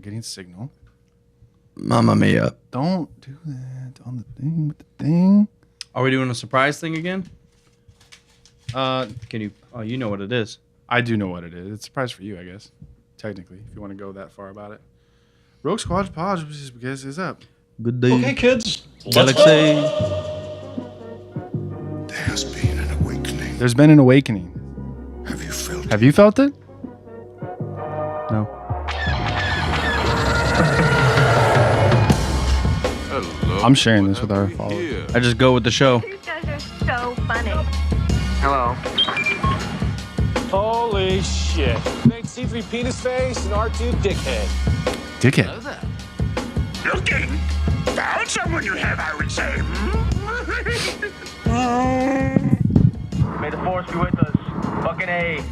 getting signal. Mamma mia. Don't do that on the thing with the thing. Are we doing a surprise thing again? Can you? Oh, you know what it is. I do know what it is. It's a surprise for you, I guess. Technically, if you want to go that far about it. Rogue Squad Pod is up. Good day. Okay, kids. Galaxy. There's been an awakening. There's been an awakening. Have you felt Have you felt it? No. Hello. I'm sharing this with our followers. I just go with the show. You guys are so funny. Hello. Holy shit. Thanks C3 penis face and R2 dickhead. Dickhead. looking? Found someone you have, I would say. May the force be with us. Fucking A.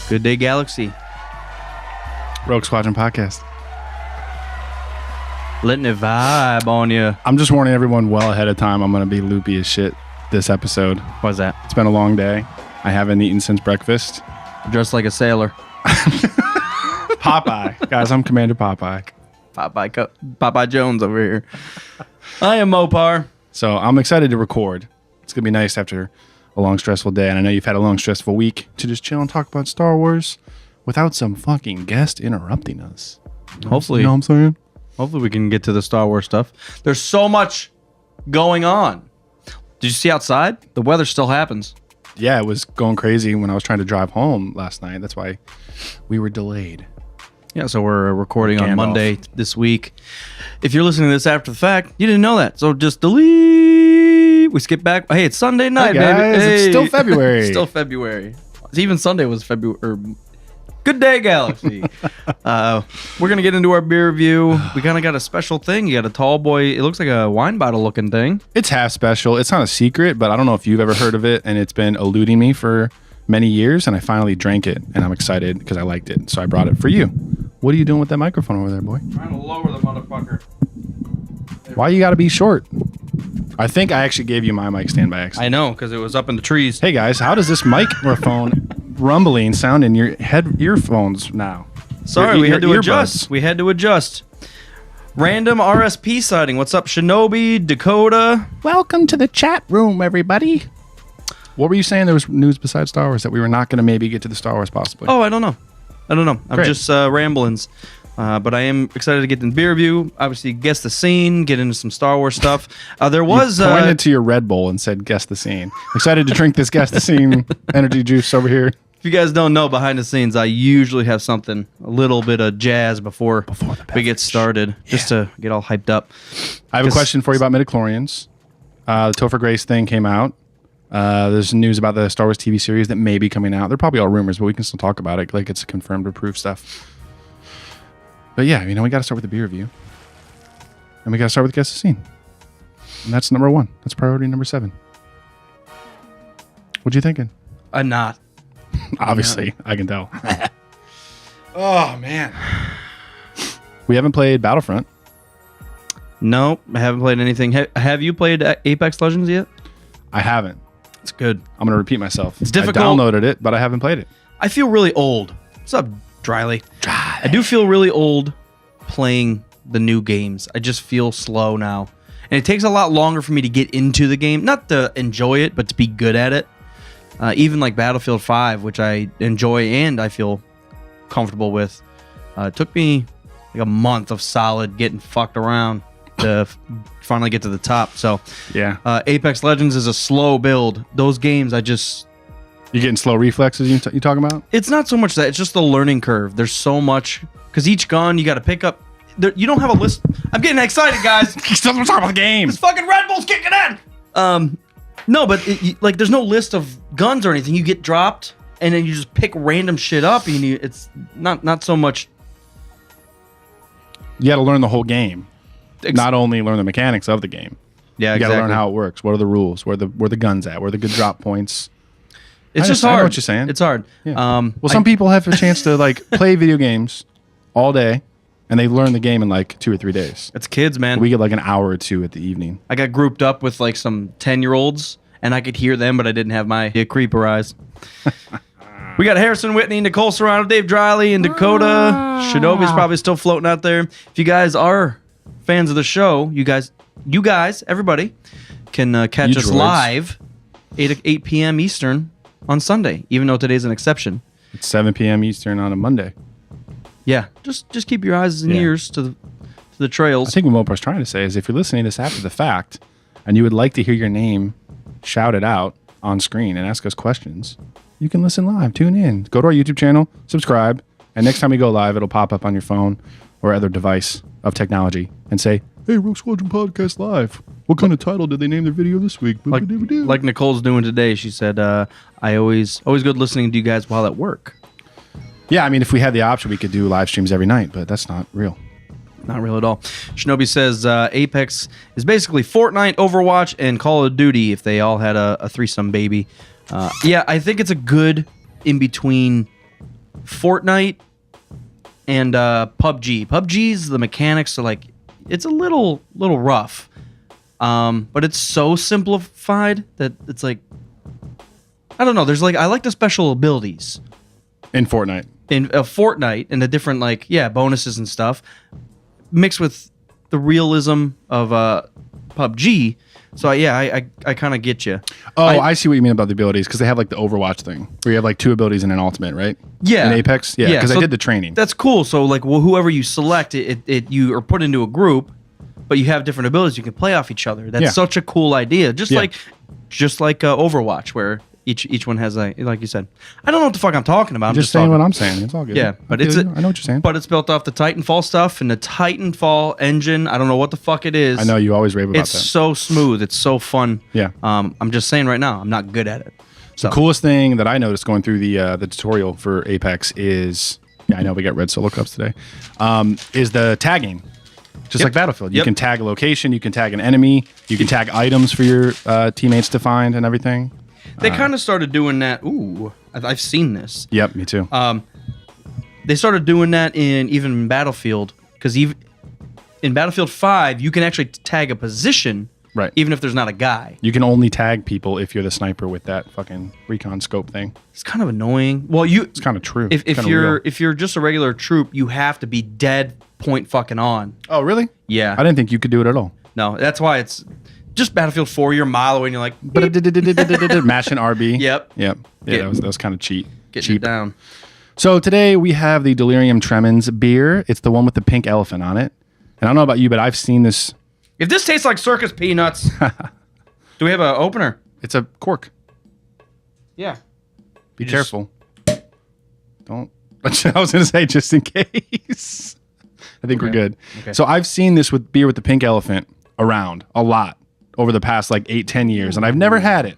Good day, Galaxy. Rogue Squadron Podcast. Letting it vibe on you. I'm just warning everyone well ahead of time. I'm going to be loopy as shit this episode. Why's that? It's been a long day. I haven't eaten since breakfast. Dressed like a sailor. Popeye. Guys, I'm Commander Popeye. Popeye Jones over here. I am Mopar. So I'm excited to record. It's going to be nice after a long, stressful day. And I know you've had a long, stressful week to just chill and talk about Star Wars without some fucking guest interrupting us. Hopefully. You know what I'm saying? Hopefully we can get to the Star Wars stuff. There's so much going on. Did you see outside? The weather still happens. Yeah, it was going crazy when I was trying to drive home last night. That's why we were delayed. Yeah, so we're recording on Gandalf. Monday this week. If you're listening to this after the fact, you didn't know that. So just delete. We skip back. Hey, it's Sunday night, Hey, guys, baby. it's Hey. still February. It's still February. Even Sunday was February. Good day, Galaxy. We're going to get into our beer review. We kind of got a special thing. You got a tall boy. It looks like a wine bottle looking thing. It's half special. It's not a secret, but I don't know if you've ever heard of it, and it's been eluding me for many years, and I finally drank it, and I'm excited because I liked it, so I brought it for you. What are you doing with that microphone over there, boy? Trying to lower the motherfucker. Why you got to be short? I think I actually gave you my mic stand by accident. I know, because it was up in the trees. Hey, guys, how does this microphone rumbling sound in your head earphones now? Sorry, we had to earbuds. adjust. We had to adjust. Random RSP sighting. What's up, Shinobi, Dakota? Welcome to the chat room, everybody. What were you saying? There was news besides Star Wars that we were not going to maybe get to the Star Wars possibly. Oh, I don't know. I'm Great. just ramblings. But I am excited to get in the beer review. Obviously, guess the scene, get into some Star Wars stuff. There was... You pointed to your Red Bull and said, guess the scene. Excited to drink this guess the scene energy juice over here. If you guys don't know, behind the scenes, I usually have something, a little bit of jazz before we get started, just to get all hyped up. I have a question for you about midichlorians. The Topher Grace thing came out. There's news about the Star Wars TV series that may be coming out. They're probably all rumors, but we can still talk about it like it's confirmed, approved stuff. But yeah, we got to start with the beer review. And we got to start with guess the scene. And that's number 1. That's priority number 7. What you thinking? I'm not. Obviously, I can tell. Oh, man. We haven't played Battlefront. Nope, I haven't played anything. Have you played Apex Legends yet? I haven't. It's good. I'm going to repeat myself. It's difficult. I downloaded it, but I haven't played it. I feel really old. What's up, Dryly? I do feel really old playing the new games. I just feel slow now. And it takes a lot longer for me to get into the game. Not to enjoy it, but to be good at it. Even like Battlefield 5, which I enjoy and I feel comfortable with. It took me like a month of solid getting fucked around to finally get to the top. So Yeah. Apex Legends is a slow build. Those games, I just... You getting slow reflexes you talking about? It's not so much that. It's just the learning curve. There's so much. Because each gun, you got to pick up... you don't have a list... I'm getting excited, guys. Still talking about the game. This fucking Red Bull's kicking in! No, but like, there's no list of guns or anything. You get dropped, and then you just pick random shit up, and it's not so much... You got to learn the whole game. Not only learn the mechanics of the game. Yeah, You got exactly. to learn how it works. What are the rules? Where the guns at? Where are the good drop points? It's I just know hard. what you're saying. It's hard. Yeah. Some people have a chance to like play video games all day, and they learn the game in like 2 or 3 days. It's kids, man. We get like an hour or 2 at the evening. I got grouped up with like some 10-year-olds, and I could hear them, but I didn't have my creeper eyes. We got Harrison Whitney, Nicole Serrano, Dave Driley, and Dakota. Shinobi's probably still floating out there. If you guys are fans of the show, you guys, everybody, can catch us live 8 p.m. Eastern on Sunday, even though today's an exception. It's 7 p.m. Eastern on a Monday. Yeah, just keep your eyes and ears to the trails. I think what Mopar's trying to say is if you're listening to this after the fact and you would like to hear your name shouted out on screen and ask us questions, you can listen live. Tune in. Go to our YouTube channel, subscribe, and next time we go live, it'll pop up on your phone or other device of technology and say, "Hey, Rogue Squadron Podcast Live. What kind of title did they name their video this week?" Like Nicole's doing today. She said, "I always good listening to you guys while at work." Yeah, I mean, if we had the option, we could do live streams every night, but that's not real. Not real at all. Shinobi says Apex is basically Fortnite, Overwatch, and Call of Duty if they all had a threesome baby. Yeah, I think it's a good in between Fortnite and PUBG. PUBG's the mechanics are like it's a little rough, but it's so simplified that it's like I don't know. There's like I like the special abilities In Fortnite. in Fortnite and the different bonuses and stuff mixed with the realism of PUBG. So yeah, I kind of get you. Oh, I see what you mean about the abilities because they have like the Overwatch thing where you have like 2 abilities and an ultimate, right? Yeah. In Apex, yeah, because so I did the training. That's cool. So like, whoever you select, you are put into a group, but you have different abilities. You can play off each other. That's such a cool idea. Just like Overwatch, where each one has like you said. I don't know what the fuck I'm talking about. I'm just saying what I'm saying. It's all good. Yeah, but I know what you're saying. But it's built off the Titanfall stuff and the Titanfall engine. I don't know what the fuck it is. I know you always rave about that. It's so smooth. It's so fun. Yeah. I'm just saying right now, I'm not good at it. So The coolest thing that I noticed going through the tutorial for Apex is, I know we got red solo cups today, is the tagging. Just like Battlefield. You can tag a location, you can tag an enemy, you can tag items for your teammates to find and everything. They kind of started doing that. Ooh, I've seen this. Yep, me too. They started doing that in Battlefield because even in Battlefield 5, you can actually tag a position, right? Even if there's not a guy. You can only tag people if you're the sniper with that fucking recon scope thing. It's kind of annoying. Well, it's kind of true. If you're just a regular troop, you have to be dead point fucking on. Oh, really? Yeah. I didn't think you could do it at all. No, that's why it's just Battlefield 4. You're a mile away and you're like, mashing RB. Yep. Yeah, that was kind of cheap. Getting it down. So today we have the Delirium Tremens beer. It's the one with the pink elephant on it. And I don't know about you, but I've seen this. If this tastes like circus peanuts, do we have an opener? It's a cork. Yeah. Be careful. Don't. I was going to say just in case. I think we're good. Okay. So I've seen this with beer with the pink elephant around a lot over the past like 8-10 years, and I've never had it.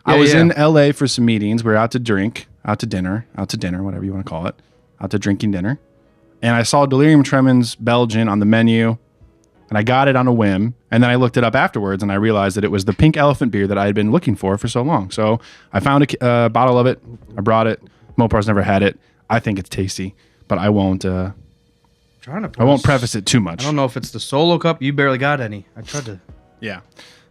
I was in LA for some meetings. We were out to drink, out to dinner, whatever you want to call it, out to drinking dinner. And I saw Delirium Tremens Belgian on the menu, and I got it on a whim. And then I looked it up afterwards, and I realized that it was the pink elephant beer that I had been looking for so long. So I found a bottle of it. I brought it. Mopar's never had it. I think it's tasty, but I won't. I won't preface it too much. I don't know if it's the solo cup. You barely got any. I tried to. Yeah.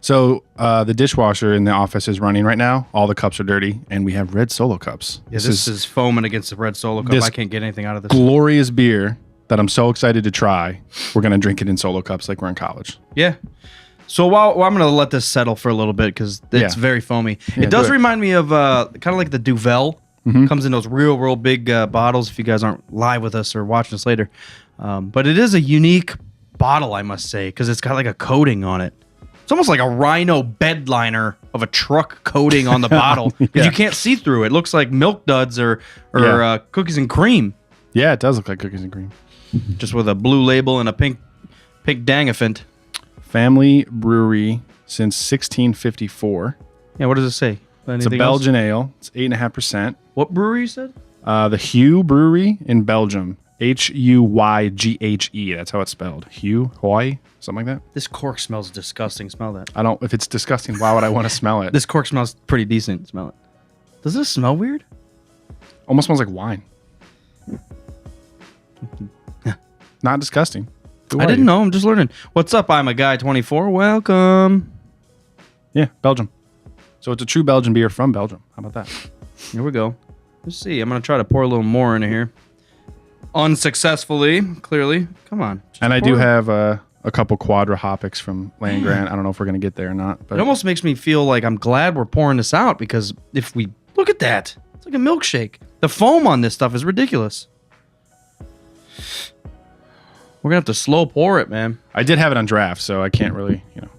So the dishwasher in the office is running right now. All the cups are dirty, and we have red solo cups. Yeah, this is foaming against the red solo cup. I can't get anything out of this. Glorious beer that I'm so excited to try. We're going to drink it in solo cups like we're in college. Yeah. So while I'm going to let this settle for a little bit because it's very foamy. Yeah, it does remind me of kind of like the Duvel. Mm-hmm. Comes in those real big bottles if you guys aren't live with us or watching us later. But it is a unique bottle, I must say, because it's got like a coating on it. It's almost like a rhino bed liner of a truck coating on the bottle because you can't see through it. It looks like Milk Duds or cookies and cream. Yeah, it does look like cookies and cream. Just with a blue label and a pink dangophant. Family brewery since 1654. Yeah, what does it say? It's a Belgian ale. It's 8.5%. What brewery you said? The Hugh Brewery in Belgium. Huyghe. That's how it's spelled. Huy, something like that. This cork smells disgusting. Smell that. I don't. If it's disgusting, why would I want to smell it? This cork smells pretty decent. Smell it. Does this smell weird? Almost smells like wine. Not disgusting. I didn't know. I'm just learning. What's up? I'm a guy 24. Welcome. Yeah, Belgium. So it's a true Belgian beer from Belgium. How about that? Here we go. Let's see. I'm gonna try to pour a little more into here. Unsuccessfully, clearly. Come on. Just And I do pour. have a couple Quadra Hopics from Land Grant. I don't know if we're gonna get there or not, It but almost makes me feel like I'm glad we're pouring this out because if we look at that, it's like a milkshake. The foam on this stuff is ridiculous. We're gonna have to slow pour it, man. I did have it on draft, so I can't really, It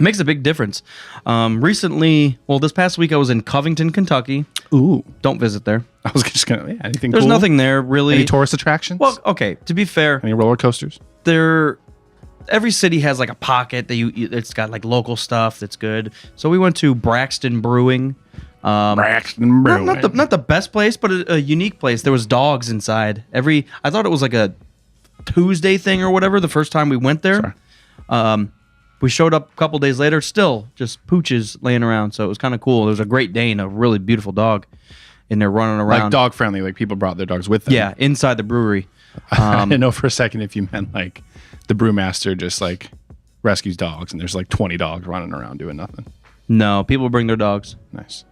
makes a big difference. Recently, this past week I was in Covington, Kentucky. Ooh, Don't visit there. I was just gonna. Yeah, anything? There's cool? nothing there really. Any tourist attractions? Well, okay. To be fair, any roller coasters? Every city has like a pocket that it's got like local stuff that's good. So we went to Braxton Brewing. Braxton Brewing. Not the best place, but a unique place. There was dogs inside. I thought it was like a Tuesday thing or whatever. The first time we went there, we showed up a couple days later, still just pooches laying around. So it was kind of cool. There was a Great Dane, a really beautiful dog, in there running around. Like dog friendly, like people brought their dogs with them. Yeah, inside the brewery. I didn't know for a second if you meant like the brewmaster just like rescues dogs and there's like 20 dogs running around doing nothing. No, people bring their dogs. Nice.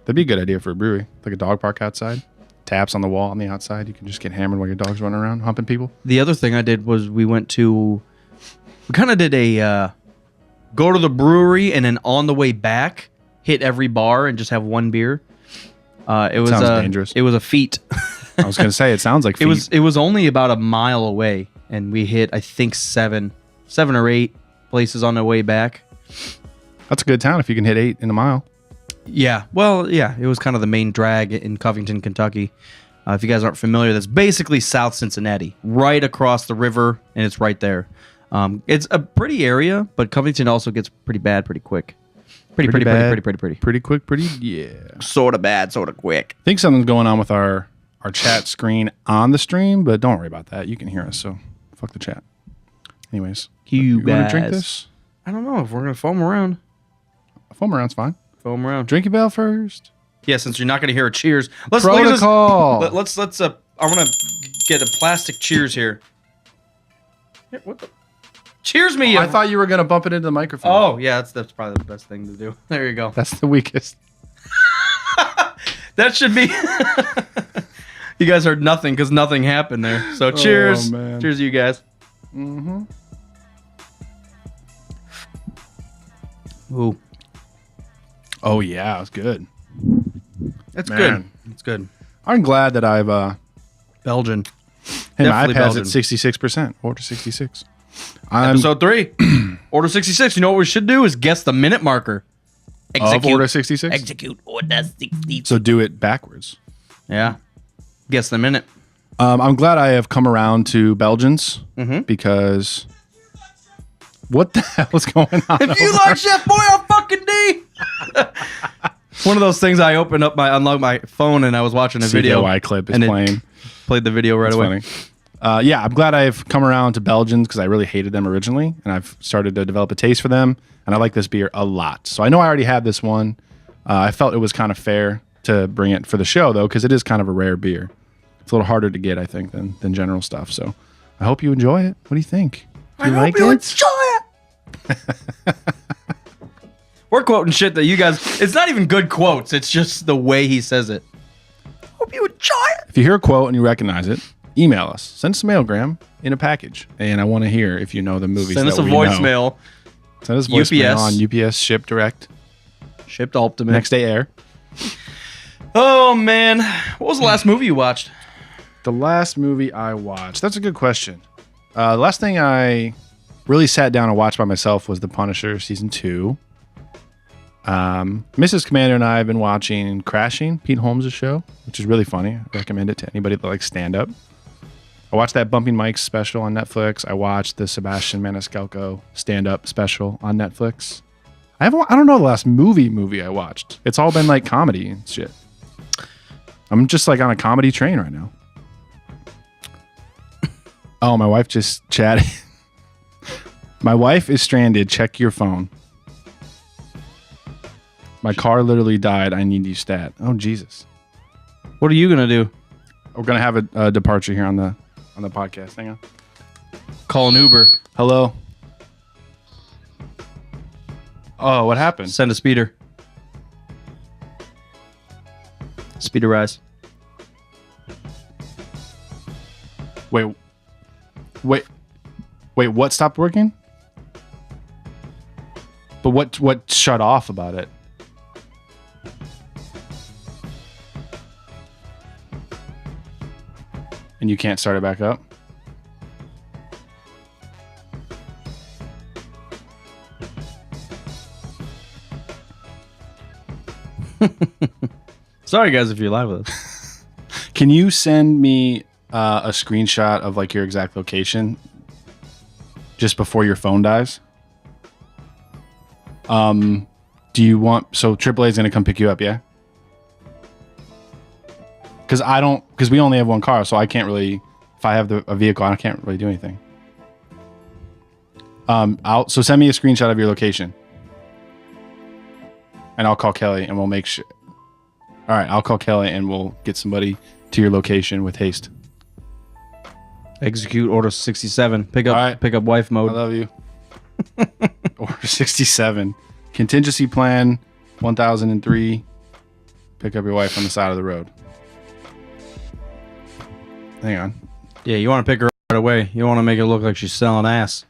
That'd be a good idea for a brewery. Like a dog park outside. Taps on the wall on the outside. You can just get hammered while your dog's running around humping people. The other thing I did was we kind of did a go to the brewery and then on the way back hit every bar and just have one beer. It was Sounds dangerous. It was a feat. I was gonna say it sounds like feet. It was only about a mile away, and we hit I think seven or eight places on the way back. That's a good town if you can hit 8 in a mile. Yeah, well, yeah, it was kind of the main drag in Covington, Kentucky. If you guys aren't familiar, that's basically South Cincinnati, right across the river, and it's right there. It's a pretty area, but Covington also gets pretty bad pretty quick. Pretty bad, pretty. Pretty quick, yeah. Sort of bad, sort of quick. I think something's going on with our chat screen on the stream, but don't worry about that. You can hear us, so fuck the chat. Anyways, you want to drink this? I don't know if we're gonna foam around. Foam around's fine. Foam around. Drink your bell first. Yeah, since you're not gonna hear a cheers. Let's Protocol. Let's I want to get a plastic cheers here. What the? Cheers me! I thought you were gonna bump it into the microphone. Oh yeah, that's probably the best thing to do. There you go. That's the weakest. That should be. You guys heard nothing because nothing happened there. So cheers. Man. Cheers to you guys. Mm-hmm. Ooh. Oh yeah, it was good. That's Man. good. It's good. I'm glad that I've Belgian. hey, my Definitely iPad's Belgian. at 66%. Order 66. I'm Episode 3. Order 66. You know what we should do is guess the minute marker. of Order 66. Execute Order 66. So do it backwards. Yeah. Guess the minute. I'm glad I have come around to Belgians because what the hell is going on? If you like Chef Boy on fucking D. One of those things I unlocked my phone and I was watching a video. CKY clip is and it playing. Played the video right That's away. funny. Yeah, I'm glad I've come around to Belgians because I really hated them originally, and I've started to develop a taste for them, and I like this beer a lot. So I know I already had this one. I felt it was kind of fair to bring it for the show, though, because it is kind of a rare beer. It's a little harder to get, I think, than general stuff. So I hope you enjoy it. What do you think? Do you like it? Enjoy it. We're quoting shit that you guys. It's not even good quotes. It's just the way he says it. Hope you enjoy it. If you hear a quote and you recognize it, email us. Send us a mailgram in a package, and I want to hear if you know the movies. Send us a that we know. voicemail. Send us a voicemail UPS. on UPS Ship Direct. Shipped Ultimate. Next day air. Oh man, what was the last movie you watched? The last movie I watched. That's a good question. The last thing I really sat down and watched by myself was The Punisher season 2. Mrs. Commander and I have been watching Crashing, Pete Holmes' show, which is really funny. I recommend it to anybody that likes stand-up. I watched that Bumping Mike's special on Netflix. I watched the Sebastian Maniscalco stand-up special on Netflix. I don't know the last movie I watched. It's all been like comedy and shit. I'm just like on a comedy train right now. Oh, my wife just chatted. My wife is stranded. Check your phone. My car literally died. I need you stat. Oh, Jesus. What are you gonna do? We're going to have a departure here on the podcast. Hang on. Call an Uber. Hello. Oh, what happened? Send a speeder. Speederize. Wait. What stopped working? But what shut off about it? And you can't start it back up? Sorry, guys, if you're live with us. Can you send me a screenshot of like your exact location just before your phone dies? Do you want... So AAA is going to come pick you up, yeah? Because we only have one car, so I can't really... If I have a vehicle, I can't really do anything. So send me a screenshot of your location. And I'll call Kelly and we'll make sure... All right, I'll call Kelly and we'll get somebody to your location with haste. Execute order 67. Pick up wife mode. I love you. Order 67. Contingency plan 1003. Pick up your wife on the side of the road. Hang on. Yeah, you want to pick her right away. You want to make it look like she's selling ass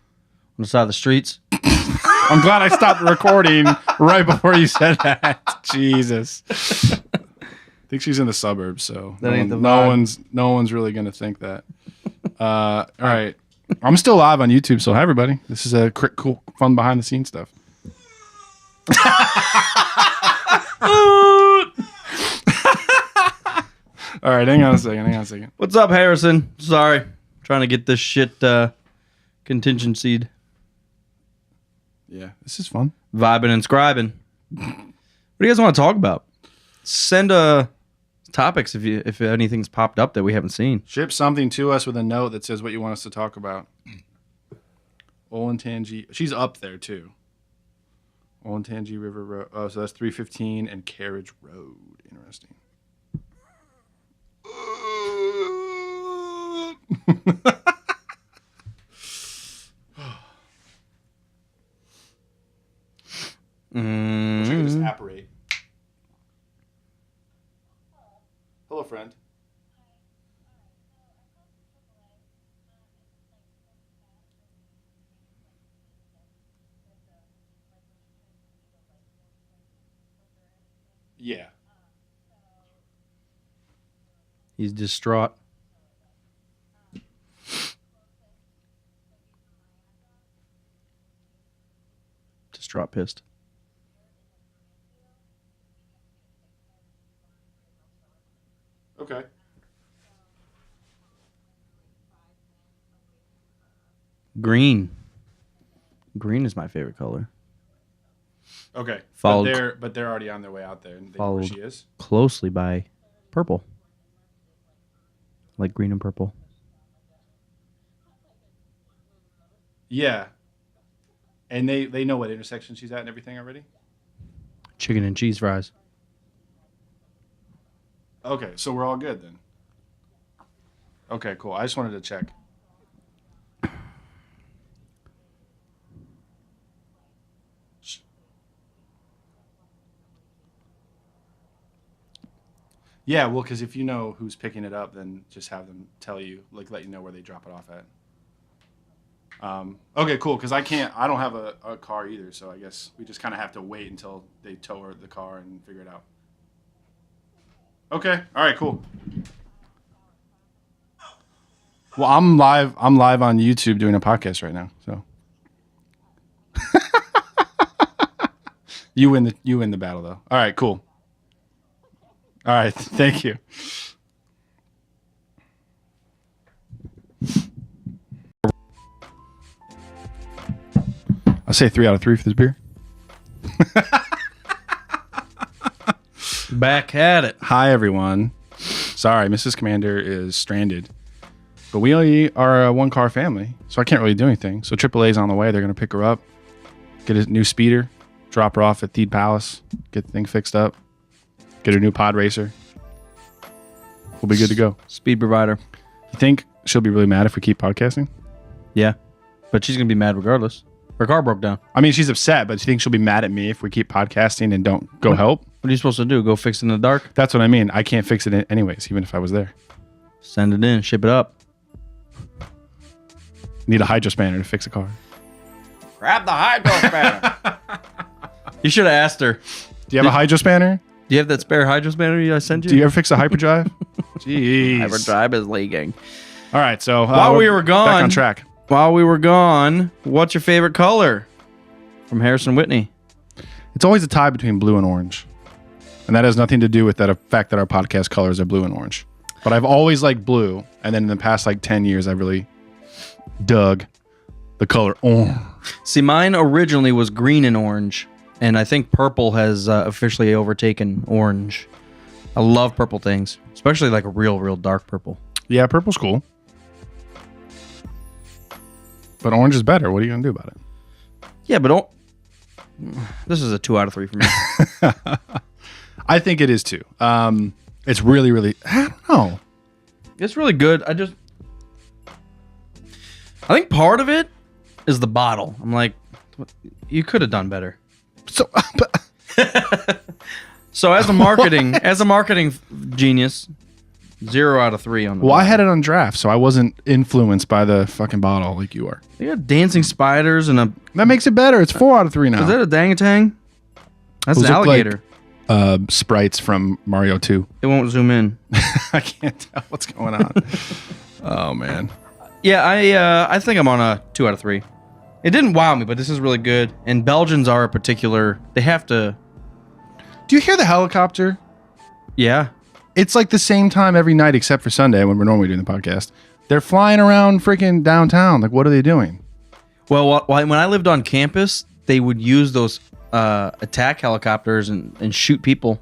on the side of the streets. I'm glad I stopped recording right before you said that. Jesus. I think she's in the suburbs, so That ain't the no vibe. one's really gonna think that. All right, I'm still live on YouTube, so hi everybody. This is a cool, fun behind the scenes stuff. All right, hang on a second. What's up, Harrison? Sorry. Trying to get this shit contingency'd. Yeah, this is fun. Vibing and scribing. What do you guys want to talk about? Send topics if anything's popped up that we haven't seen. Ship something to us with a note that says what you want us to talk about. Olentangy. She's up there too. Olentangy River Road. Oh, so that's 315 and Carriage Road. Interesting. Just apparate. Hello, friend. Yeah. He's distraught. Distraught, pissed. Okay. Green. Green is my favorite color. Okay. Followed- But they're already on their way out there, and they know where Followed she is. closely by purple. Like green and purple. Yeah. And they know what intersection she's at and everything already? Chicken and cheese fries. Okay, so we're all good then. Okay, cool. I just wanted to check. Yeah, well, because if you know who's picking it up, then just have them tell you, like, let you know where they drop it off at. Okay, cool. Because I don't have a car either, so I guess we just kind of have to wait until they tow the car and figure it out. Okay. All right. Cool. Well, I'm live on YouTube doing a podcast right now. So you win the battle though. All right. Cool. All right. Thank you. I'll say 3 out of 3 for this beer. Back at it. Hi, everyone. Sorry, Mrs. Commander is stranded. But we only are a one-car family, so I can't really do anything. So AAA's on the way. They're going to pick her up, get a new speeder, drop her off at Theed Palace, get the thing fixed up, get her new pod racer. We'll be good to go. Speed provider. You think she'll be really mad if we keep podcasting? Yeah. But she's going to be mad regardless. Her car broke down. I mean, she's upset, but do you think she'll be mad at me if we keep podcasting and don't go help? What are you supposed to do? Go fix it in the dark? That's what I mean. I can't fix it anyways, even if I was there. Send it in. Ship it up. Need a hydro spanner to fix a car. Grab the hydro spanner. You should have asked her. Do you have a hydro spanner? Do you have that spare hydro spanner I sent you? Do you ever fix a hyperdrive? Jeez. Hyperdrive is leaking. All right, so While we were gone, back on track. While we were gone, what's your favorite color? From Harrison Whitney. It's always a tie between blue and orange. And that has nothing to do with that fact that our podcast colors are blue and orange. But I've always liked blue. And then in the past 10 years, I've really dug the color orange. See, mine originally was green and orange. And I think purple has officially overtaken orange. I love purple things, especially like a real dark purple. Yeah, purple's cool. But orange is better. What are you going to do about it? Yeah, but this is a 2 out of 3 for me. I think it is too. It's really, I don't know. It's really good. I think part of it is the bottle. I'm like, you could have done better. So, So as a marketing genius, 0 out of 3 on the well, I had it on draft, so I wasn't influenced by the fucking bottle like you are. They got dancing spiders and That makes it better. It's 4 out of 3 now. is that a dangatang? That's Those an look like, alligator. Sprites from Mario 2. It won't zoom in. I can't tell what's going on. Oh man. Yeah, I think I'm on a 2 out of 3. It didn't wow me, but this is really good. And Belgians are a particular. They have to. Do you hear the helicopter? Yeah. It's like the same time every night except for Sunday when we're normally doing the podcast. They're flying around freaking downtown. Like, what are they doing? Well, when I lived on campus, they would use those attack helicopters and shoot people.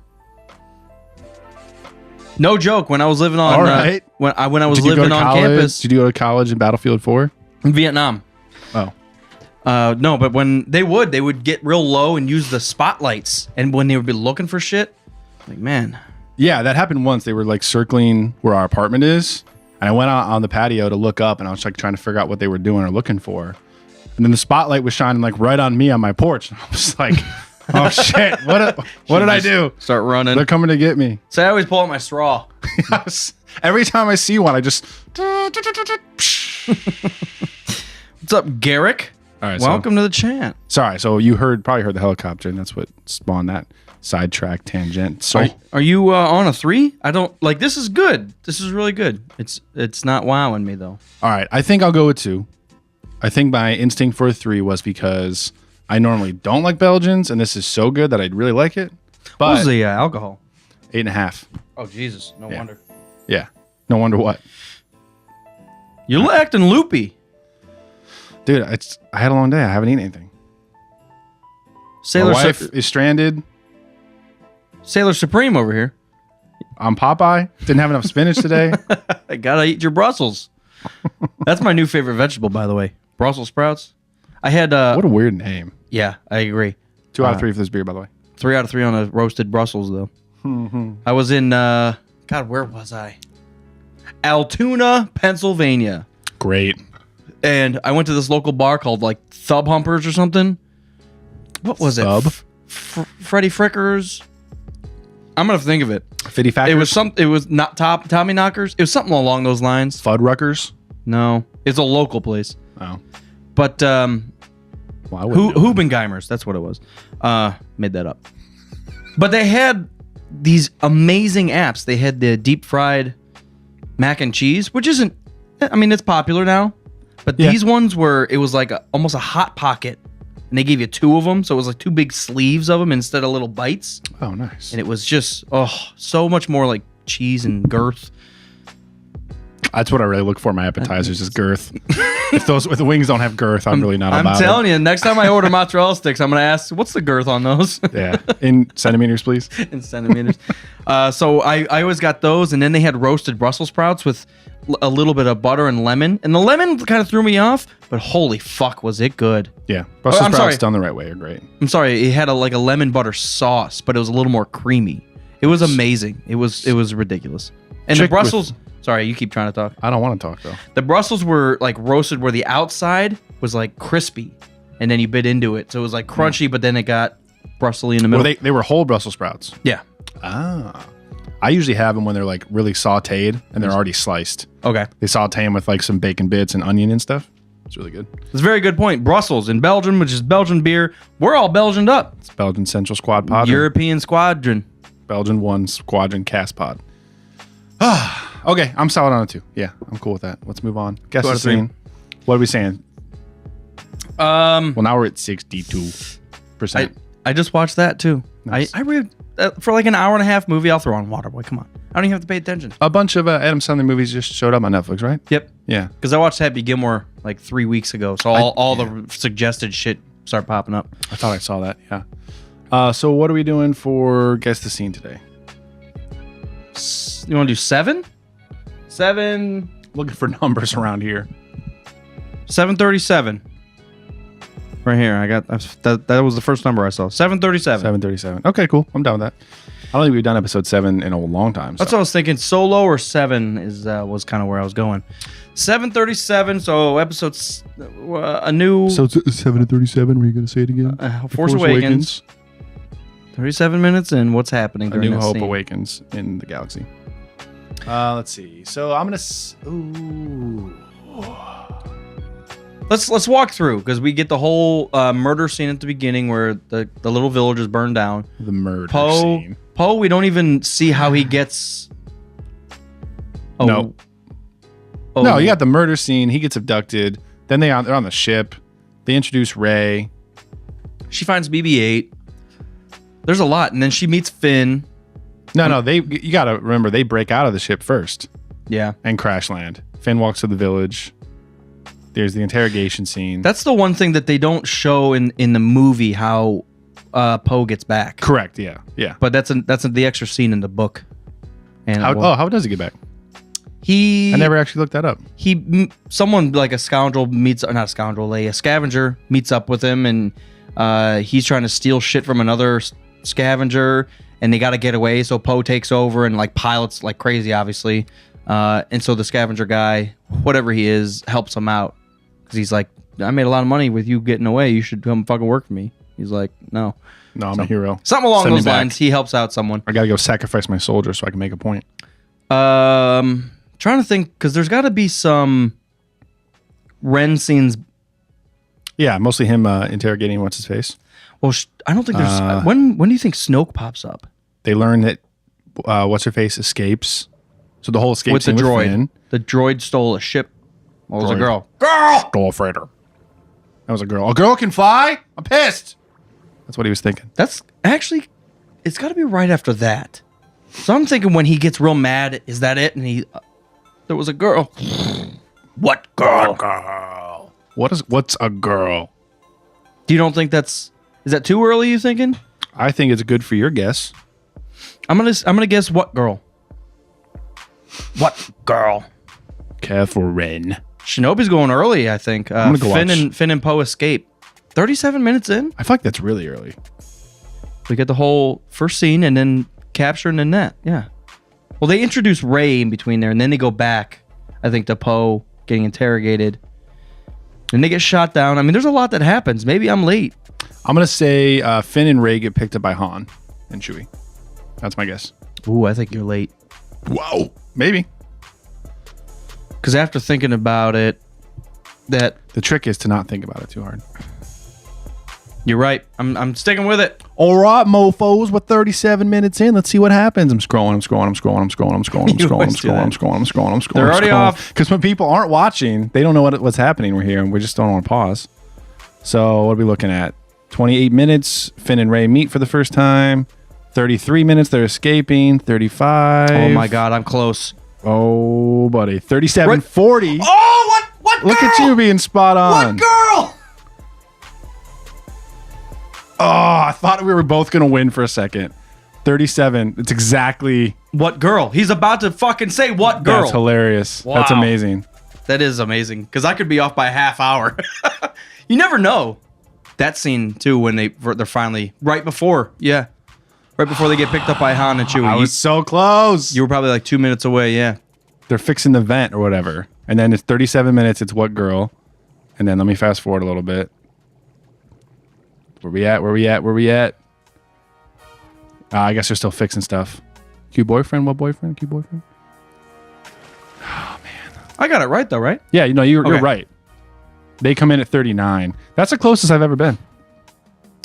No joke. When I was living on, All right. when I was Did you go living to on college? campus Did you go to college in Battlefield 4? in Vietnam. Oh. No, but when they would get real low and use the spotlights, and when they would be looking for shit, like man. Yeah, that happened once. They were like circling where our apartment is. And I went out on the patio to look up and I was like trying to figure out what they were doing or looking for. And then the spotlight was shining like right on me on my porch. And I was like, oh shit, what did I do? Start running. They're coming to get me. So I always pull out my straw. Every time I see one, I just. What's up, Garrick? All right, Welcome to the chat. Sorry, so you probably heard the helicopter, and that's what spawned that sidetrack tangent. So Are you on a 3? I don't like. This is good. This is really good. It's not wowing me though. all right, I think I'll go with 2. I think my instinct for a 3 was because I normally don't like Belgians, and this is so good that I'd really like it. But What was the alcohol? 8.5. Oh Jesus! No wonder. Yeah, no wonder what, You're acting loopy. dude. I had a long day. I haven't eaten anything. Sailor My wife is stranded. Sailor Supreme over here. I'm Popeye. Didn't have enough spinach today. I gotta eat your Brussels. That's my new favorite vegetable, by the way. Brussels sprouts. I had. What a weird name. Yeah, I agree. 2 out of 3 for this beer, by the way. 3 out of 3 on a roasted Brussels, though. I was in. God, where was I? Altoona, Pennsylvania. Great. And I went to this local bar called like Thub Humpers or something. What was Thub? it? Freddy Frickers. I'm gonna think of it. Fitty Fackers? It was not Tommy Knockers. It was something along those lines. Fuddruckers? No, it's a local place. Oh. But Well, I wouldn't know. Hoobengeimers. That's what it was. Made that up. But they had these amazing apps. They had the deep fried mac and cheese, which isn't. I mean, it's popular now. But Yeah. these ones were. It was like almost a hot pocket, and they gave you 2 of them, so it was like 2 big sleeves of them instead of little bites. Oh, nice. And it was just so much more like cheese and girth. That's what I really look for in my appetizers is girth. if the wings don't have girth, I'm really not about I'm telling you, next time I order mozzarella sticks, I'm gonna ask, what's the girth on those? it. Yeah. In centimeters, please. In centimeters. So I always got those, and then they had roasted Brussels sprouts with a little bit of butter and lemon. And the lemon kind of threw me off, but holy fuck, was it good. Yeah. Brussels I'm sprouts sorry. done the right way are great. I'm sorry, it had a lemon butter sauce, but it was a little more creamy. It was amazing. It was ridiculous. And the Chick Brussels. Sorry, you keep trying to talk. I don't want to talk, though. The Brussels were like roasted where the outside was like crispy, and then you bit into it, so it was like crunchy, but then it got Brussels in the middle. Well, they were whole Brussels sprouts. Yeah. Ah. I usually have them when they're like really sauteed and they're already sliced. Okay. They saute them with like some bacon bits and onion and stuff. It's really good. It's a very good point. Brussels in Belgium, which is Belgian beer. We're all Belgianed up. It's Belgian Central Squad Pod. European Squadron. Belgian 1 Squadron Cast Pod. Okay, I'm solid on it too. Yeah, I'm cool with that. Let's move on. Guess the scene. What are we saying? Well, now we're at 62%. I just watched that too. Nice. I read for like an hour and a half movie. I'll throw on Waterboy. Come on, I don't even have to pay attention. A bunch of Adam Sandler movies just showed up on Netflix, right? Yep. Yeah. Because I watched Happy Gilmore like 3 weeks ago, so all the suggested shit started popping up. I thought I saw that. Yeah. So what are we doing for Guess the Scene today? You want to do 7? 7. Looking for numbers around here. 737. Right here, I got that was the first number I saw. 737. 737. Okay, cool. I'm down with that. I don't think we've done episode 7 in a long time. That's what I was thinking. Solo or 7 was kind of where I was going. 737. So episodes a new. So it's 7 to 37. Were you going to say it again? Force Awakens. 37 minutes in. What's happening? A During New that Hope scene? awakens in the galaxy. Let's see. So I'm gonna. Let's walk through because we get the whole murder scene at the beginning where the little village is burned down. The murder scene. Poe, we don't even see how he gets. Oh. No. Oh. No, you got the murder scene. He gets abducted. Then they're on the ship. They introduce Rey. She finds BB-8. There's a lot, and then she meets Finn. No, you got to remember they break out of the ship first. Yeah. And crash land. Finn walks to the village. There's the interrogation scene. That's the one thing that they don't show in the movie how Poe gets back. Correct. Yeah. But that's the extra scene in the book. And how does he get back? I never actually looked that up. Someone like a scoundrel a scavenger meets up with him, and he's trying to steal shit from another scavenger, and they got to get away. So Poe takes over and like pilots like crazy, obviously. And so the scavenger guy, whatever he is, helps him out because he's like, I made a lot of money with you getting away. You should come fucking work for me. He's like, no, I'm a hero. Something along Send me those back. lines. He helps out someone. I got to go sacrifice my soldier so I can make a point. Trying to think because there's got to be some Ren scenes. Yeah, mostly him interrogating what's his face. Well, I don't think there's. When do you think Snoke pops up? They learn that what's her face escapes. So the whole escape With the scene with droid. Finn. The droid stole a ship. Well, it was a Droid. girl. Stole freighter. That was a girl. A girl can fly? I'm pissed. That's what he was thinking. That's actually, it's got to be right after that. So I'm thinking when he gets real mad, is that it? And there was a girl. What girl? What's a girl? You don't think is that too early? You thinking? I think it's good for your guess. I'm gonna guess what girl. What girl? Catherine. Shinobi's going early, I think. I'm gonna go Finn and Poe escape. 37 minutes in. I feel like that's really early. We get the whole first scene and then capturing the net. Yeah. Well, they introduce Rey in between there, and then they go back, I think, to Poe getting interrogated. And they get shot down. I mean, there's a lot that happens. Maybe I'm late. I'm going to say Finn and Rey get picked up by Han and Chewie. That's my guess. Ooh, I think you're late. Whoa. Maybe. Because after thinking about it, that The trick is to not think about it too hard. you're right. I'm sticking with it. All right, mofos. We're 37 minutes in. Let's see what happens. I'm scrolling. They're already off. Because when people aren't watching, they don't know what's happening. We're here, and we just don't want to pause. So what are we looking at? 28 minutes. Finn and Rey meet for the first time. 33 minutes. They're escaping. 35. Oh my God, I'm close. Oh, buddy. 37, 40. Oh, what Look at you being spot on. What girl? Oh, I thought we were both going to win for a second. 37. It's exactly. What girl? He's about to fucking say what girl. That's hilarious. Wow. That's amazing. That is amazing because I could be off by a half hour. You never know. That scene too when they're finally right before they get picked up by Han and Chewie. I was so close. You were probably like 2 minutes away. Yeah. They're fixing the vent or whatever. And then it's 37 minutes. It's what girl? And then let me fast forward a little bit. Where we at? I guess they're still fixing stuff. Q boyfriend? What boyfriend? Q boyfriend? I got it right though, right? Yeah, you're Okay. right. They come in at 39. That's the closest I've ever been.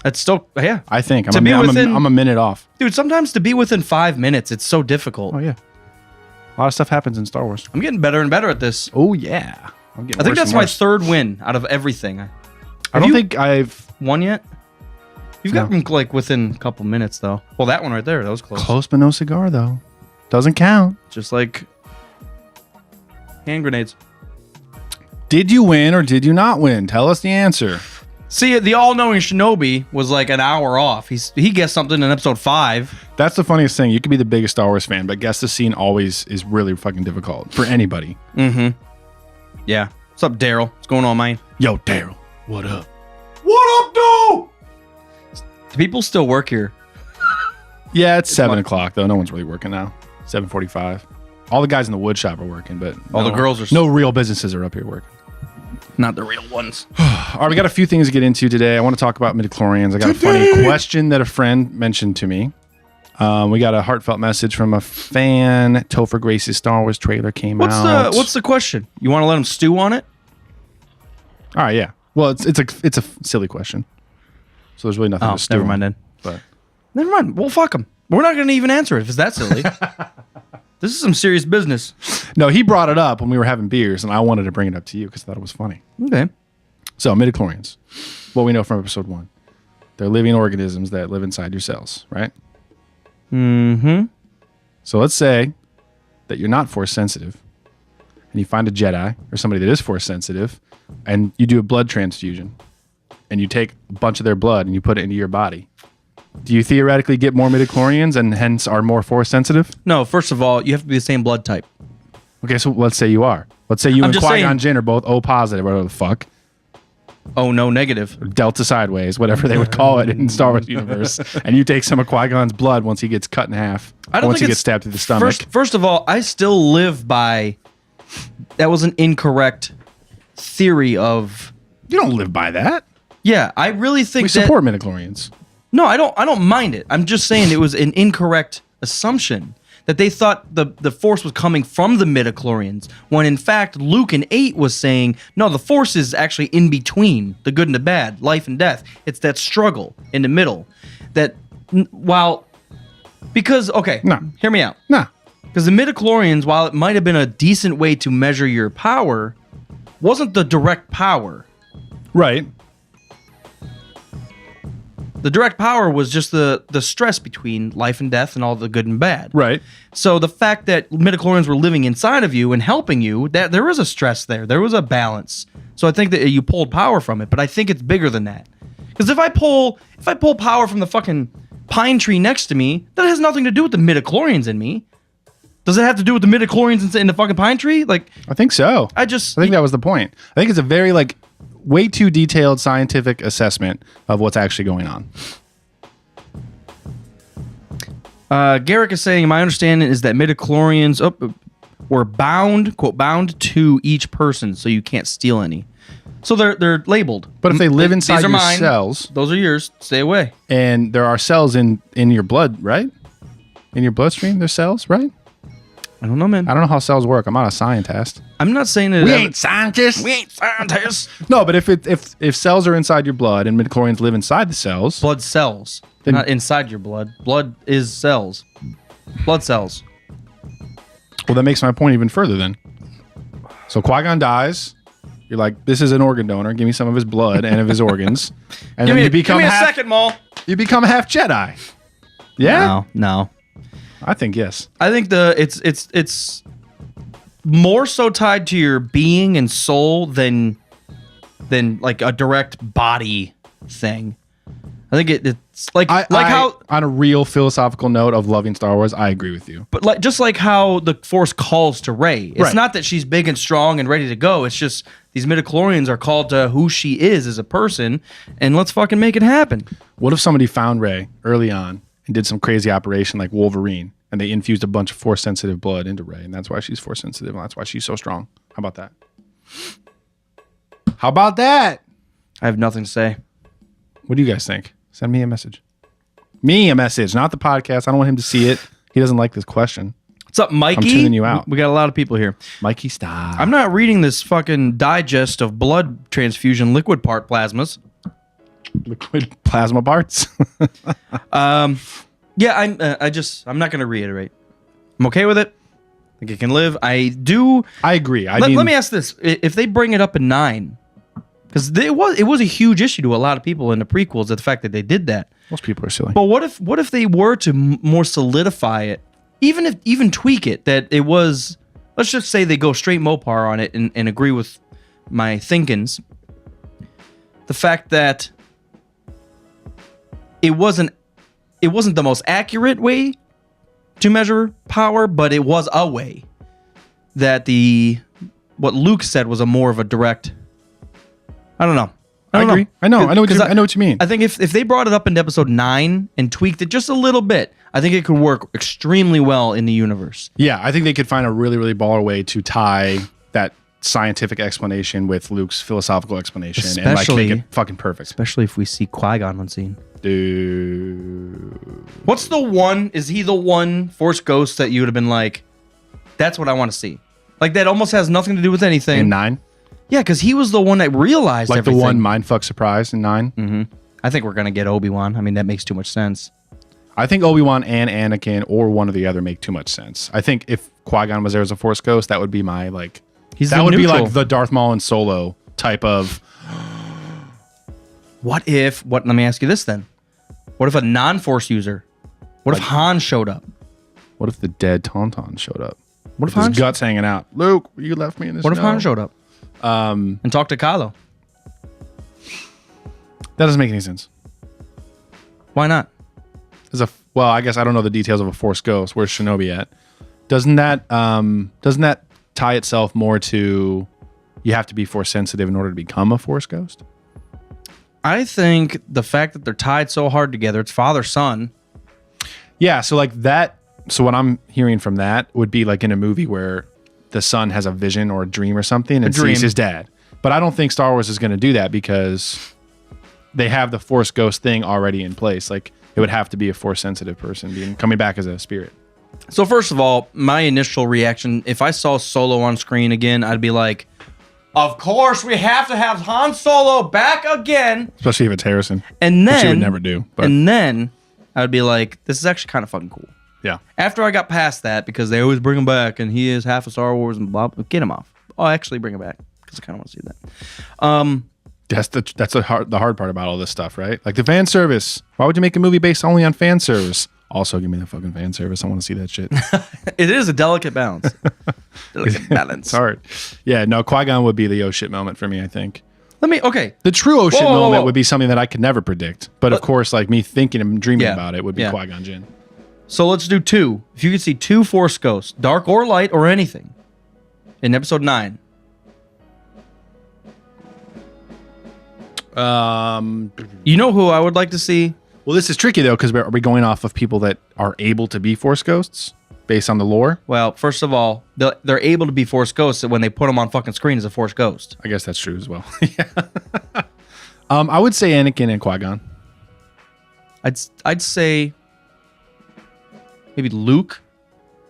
It's still, yeah. I think. To be within- I'm a minute off. Dude, sometimes to be within 5 minutes, it's so difficult. Oh, yeah. A lot of stuff happens in Star Wars. I'm getting better and better at this. Oh, yeah. I'm getting I think worse that's and my worse. third win out of everything. I don't think I've... Won yet? You've No. gotten like within a couple minutes though. Well, that one right there, that was close. Close but no cigar, though. Doesn't count. Just like hand grenades. Did you win or did you not win? Tell us the answer. See, the all-knowing Shinobi was like an hour off. He guessed something in episode 5. That's the funniest thing. You could be the biggest Star Wars fan, but guess the scene always is really fucking difficult for anybody. Mm-hmm. Yeah. What's up, Daryl? What's going on, man? Yo, Daryl. What up? What up, dude? Do people still work here? Yeah, it's 7 o'clock, though. No one's really working now. 7:45. All the guys in the wood shop are working, but All the girls are... no real businesses are up here working. Not the real ones. All right, we got a few things to get into today. I want to talk about midichlorians. I got a funny question that a friend mentioned to me. We got a heartfelt message from a fan. Topher Grace's Star Wars trailer came out. What's the question? You want to let him stew on it? All right, yeah. Well, it's a silly question. So there's really nothing to stew never on, mind then. But Never mind. Well, fuck him. We're not going to even answer it if it's that silly. This is some serious business. no, he brought it up when we were having beers, and I wanted to bring it up to you because I thought it was funny. Okay. So midichlorians, what we know from episode 1, they're living organisms that live inside your cells, right? Mm-hmm. So let's say that you're not force sensitive, and you find a Jedi or somebody that is force sensitive, and you do a blood transfusion, and you take a bunch of their blood and you put it into your body. Do you theoretically get more midichlorians and hence are more force sensitive? No, first of all, you have to be the same blood type. Okay, so let's say you are. Let's say you I'm and just Qui-Gon saying- Jinn are both O positive, whatever the fuck. Oh, no, negative. Delta sideways, whatever they would call it in Star Wars universe. And you take some of Qui-Gon's blood once he gets cut in half. I don't once think he it's- gets stabbed through the stomach. First of all, I still live by... That was an incorrect theory of... You don't live by that. Yeah, I really think We that... support midichlorians. No, I don't mind it. I'm just saying it was an incorrect assumption that they thought the Force was coming from the midichlorians, when in fact Luke in 8 was saying, no, the Force is actually in between the good and the bad, life and death. It's that struggle in the middle. Okay, No. hear me out. Nah. Because the midichlorians, while it might have been a decent way to measure your power, wasn't the direct power. Right. The direct power was just the stress between life and death and all the good and bad. Right. So the fact that midichlorians were living inside of you and helping you, that there was a stress there. There was a balance. So I think that you pulled power from it, but I think it's bigger than that. Because if I pull power from the fucking pine tree next to me, that has nothing to do with the midichlorians in me. Does it have to do with the midichlorians in the fucking pine tree? Like, I think so. I I think think that was the point. I think it's a very way too detailed scientific assessment of what's actually going on. Garrick is saying, my understanding is that midichlorians were bound, quote, bound to each person, so you can't steal any. So they're labeled. But if they live inside These are your mine. cells, Those are yours. Stay away. and there are cells in your blood, right? In your bloodstream, there's cells, right? I don't know, man. I don't know how cells work. I'm not a scientist. I'm not saying that scientists. we ain't scientists. No, but if cells are inside your blood and midichlorians live inside the cells, Blood cells, Then- not inside your blood. Blood is cells. Blood cells. well, that makes my point even further then. So Qui-Gon dies. You're like, this is an organ donor. Give me some of his blood and of his organs. And then you become give me a half, second, Maul. you become half Jedi. Yeah? No. I think yes. I think it's more so tied to your being and soul than like a direct body thing. I think it's like how, on a real philosophical note of loving Star Wars, I agree with you. but just like how the Force calls to Rey. It's Right. not that she's big and strong and ready to go. It's just these midichlorians are called to who she is as a person, and let's fucking make it happen. What if somebody found Rey early on and did some crazy operation like Wolverine, and they infused a bunch of force sensitive blood into Rey, and that's why she's force sensitive, and that's why she's so strong? How about that? How about that? I have nothing to say. What do you guys think? Send me a message. Me a message, not the podcast. I don't want him to see it. He doesn't like this question. What's up, Mikey? I'm tuning you out. We got a lot of people here. Mikey Stah. I'm not reading this fucking digest of blood transfusion liquid part plasmas. Liquid plasma parts. Yeah, I'm not going to reiterate. I'm okay with it. I think it can live. I agree. Let me ask this: if they bring it up in 9, because it was a huge issue to a lot of people in the prequels, the fact that they did that. Most people are silly. But what if they were to more solidify it, even tweak it, that it was, let's just say they go straight Mopar on it and agree with my thinkings. The fact that it wasn't the most accurate way to measure power, but it was a way that what Luke said was a more of a direct. I don't know. I agree. I know what you mean. I think if they brought it up in episode 9 and tweaked it just a little bit, I think it could work extremely well in the universe. Yeah, I think they could find a really, really baller way to tie that scientific explanation with Luke's philosophical explanation and like make it fucking perfect. Especially if we see Qui-Gon on scene. Dude. What's the one? Is he the one Force ghost that you would have been like, that's what I want to see? Like that almost has nothing to do with anything. In 9? Yeah, because he was the one that realized like everything. the one mindfuck surprise in 9? Mm-hmm. I think we're going to get Obi-Wan. I mean, that makes too much sense. I think Obi-Wan and Anakin or one or the other make too much sense. I think if Qui-Gon was there as a Force ghost, that would be my like... that would be like the Darth Maul and Solo type of... Let me ask you this then. What if a non-Force user? What if Han showed up? What if the dead Tauntaun showed up? What if his Han guts hanging out? Luke, you left me in this. What if Han showed up? And talked to Kylo? That doesn't make any sense. Why not? Well, I guess I don't know the details of a Force ghost. Where's Shinobi at? Doesn't that tie itself more to you have to be Force sensitive in order to become a Force ghost? I think the fact that they're tied so hard together, it's father-son. Yeah, so like that. So what I'm hearing from that would be like in a movie where the son has a vision or a dream or something and sees his dad. But I don't think Star Wars is going to do that because they have the Force ghost thing already in place. Like it would have to be a Force sensitive person coming back as a spirit. So first of all, my initial reaction, if I saw Solo on screen again, I'd be like, of course we have to have Han Solo back again. Especially if it's Harrison. And then, which he would never do. But. And then I would be like, this is actually kind of fucking cool. Yeah. After I got past that, because they always bring him back and he is half of Star Wars and blah, get him off. I'll actually bring him back because I kind of want to see that. That's the hard part about all this stuff, right? Like the fan service. Why would you make a movie based only on fan service? Also, give me the fucking fan service. I want to see that shit. It is a delicate balance. It's hard. Yeah, no, Qui-Gon would be the oh shit moment for me, I think. The true oh shit moment would be something that I could never predict. But of course, like me thinking and dreaming about it would be Qui-Gon Jinn. So let's do 2. If you could see 2 Force ghosts, dark or light or anything, in episode 9. You know who I would like to see? Well, this is tricky though, because are we going off of people that are able to be Force ghosts based on the lore? Well, first of all, they're able to be Force ghosts when they put them on fucking screen as a Force ghost. I guess that's true as well. Yeah. I would say Anakin and Qui-Gon. I'd say maybe Luke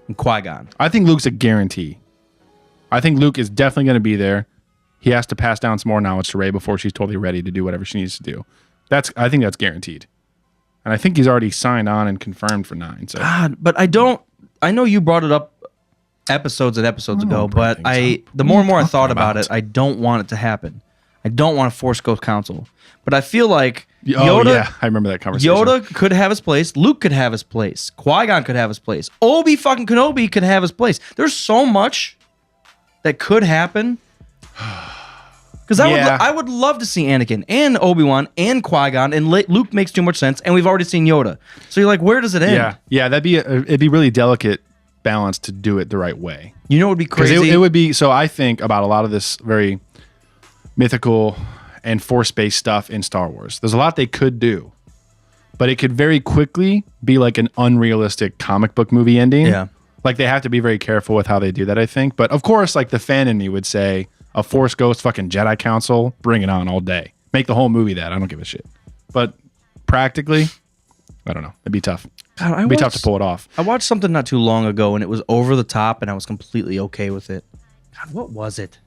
and Qui-Gon. I think Luke's a guarantee. I think Luke is definitely going to be there. He has to pass down some more knowledge to Rey before she's totally ready to do whatever she needs to do. I think that's guaranteed. And I think he's already signed on and confirmed for 9. So. God, but I know you brought it up episodes ago, but the more and more I thought about it, I don't want it to happen. I don't want a Force Ghost Council. But I feel like Yoda, I remember that conversation. Yoda could have his place. Luke could have his place. Qui-Gon could have his place. Obi-fucking Kenobi could have his place. There's so much that could happen. Because I would love to see Anakin and Obi-Wan and Qui-Gon, and Luke makes too much sense, and we've already seen Yoda. So you're like, where does it end? Yeah, it'd be really delicate balance to do it the right way. You know what would be crazy? It would be, so I think about a lot of this very mythical and Force-based stuff in Star Wars. There's a lot they could do, but it could very quickly be like an unrealistic comic book movie ending. Yeah. Like they have to be very careful with how they do that, I think. But of course, like the fan in me would say, a Force Ghost fucking Jedi Council, bring it on all day. Make the whole movie that. I don't give a shit. But practically, I don't know. It'd be tough. God, It'd be tough to pull it off. I watched something not too long ago, and it was over the top, and I was completely okay with it. God, what was it?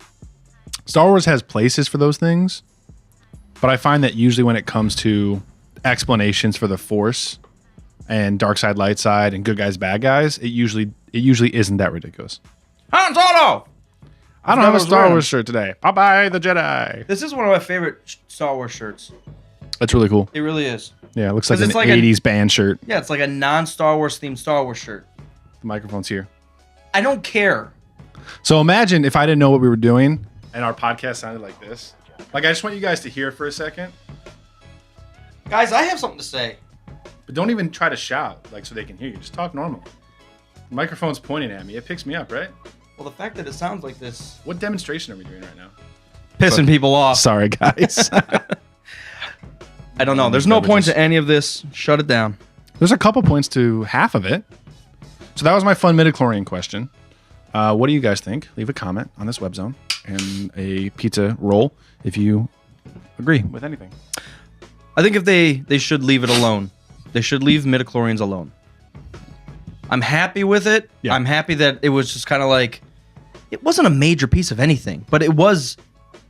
Star Wars has places for those things, but I find that usually when it comes to explanations for the Force and dark side, light side, and good guys, bad guys, it usually isn't that ridiculous. Han Solo! I don't have a Star Wars shirt today. Bye bye, the Jedi. This is one of my favorite Star Wars shirts. That's really cool. It really is. Yeah, it looks like 'Cause an it's like 80s band shirt. Yeah, it's like a non-Star Wars themed Star Wars shirt. The microphone's here. I don't care. So imagine if I didn't know what we were doing and our podcast sounded like this. Like, I just want you guys to hear it for a second, Guys, I have something to say. but don't even try to shout, like, so they can hear you. Just talk normal. The microphone's pointing at me. It picks me up, right? Well, the fact that it sounds like this... What demonstration are we doing right now? Pissing people off. Sorry, guys. I don't know. There's no point to any of this. Shut it down. There's a couple points to half of it. So that was my fun midichlorian question. What do you guys think? Leave a comment on this web zone and a pizza roll if you agree with anything. I think if they should leave it alone. They should leave midichlorians alone. I'm happy with it. Yeah. I'm happy that it was just kind of like... It wasn't a major piece of anything, but it was...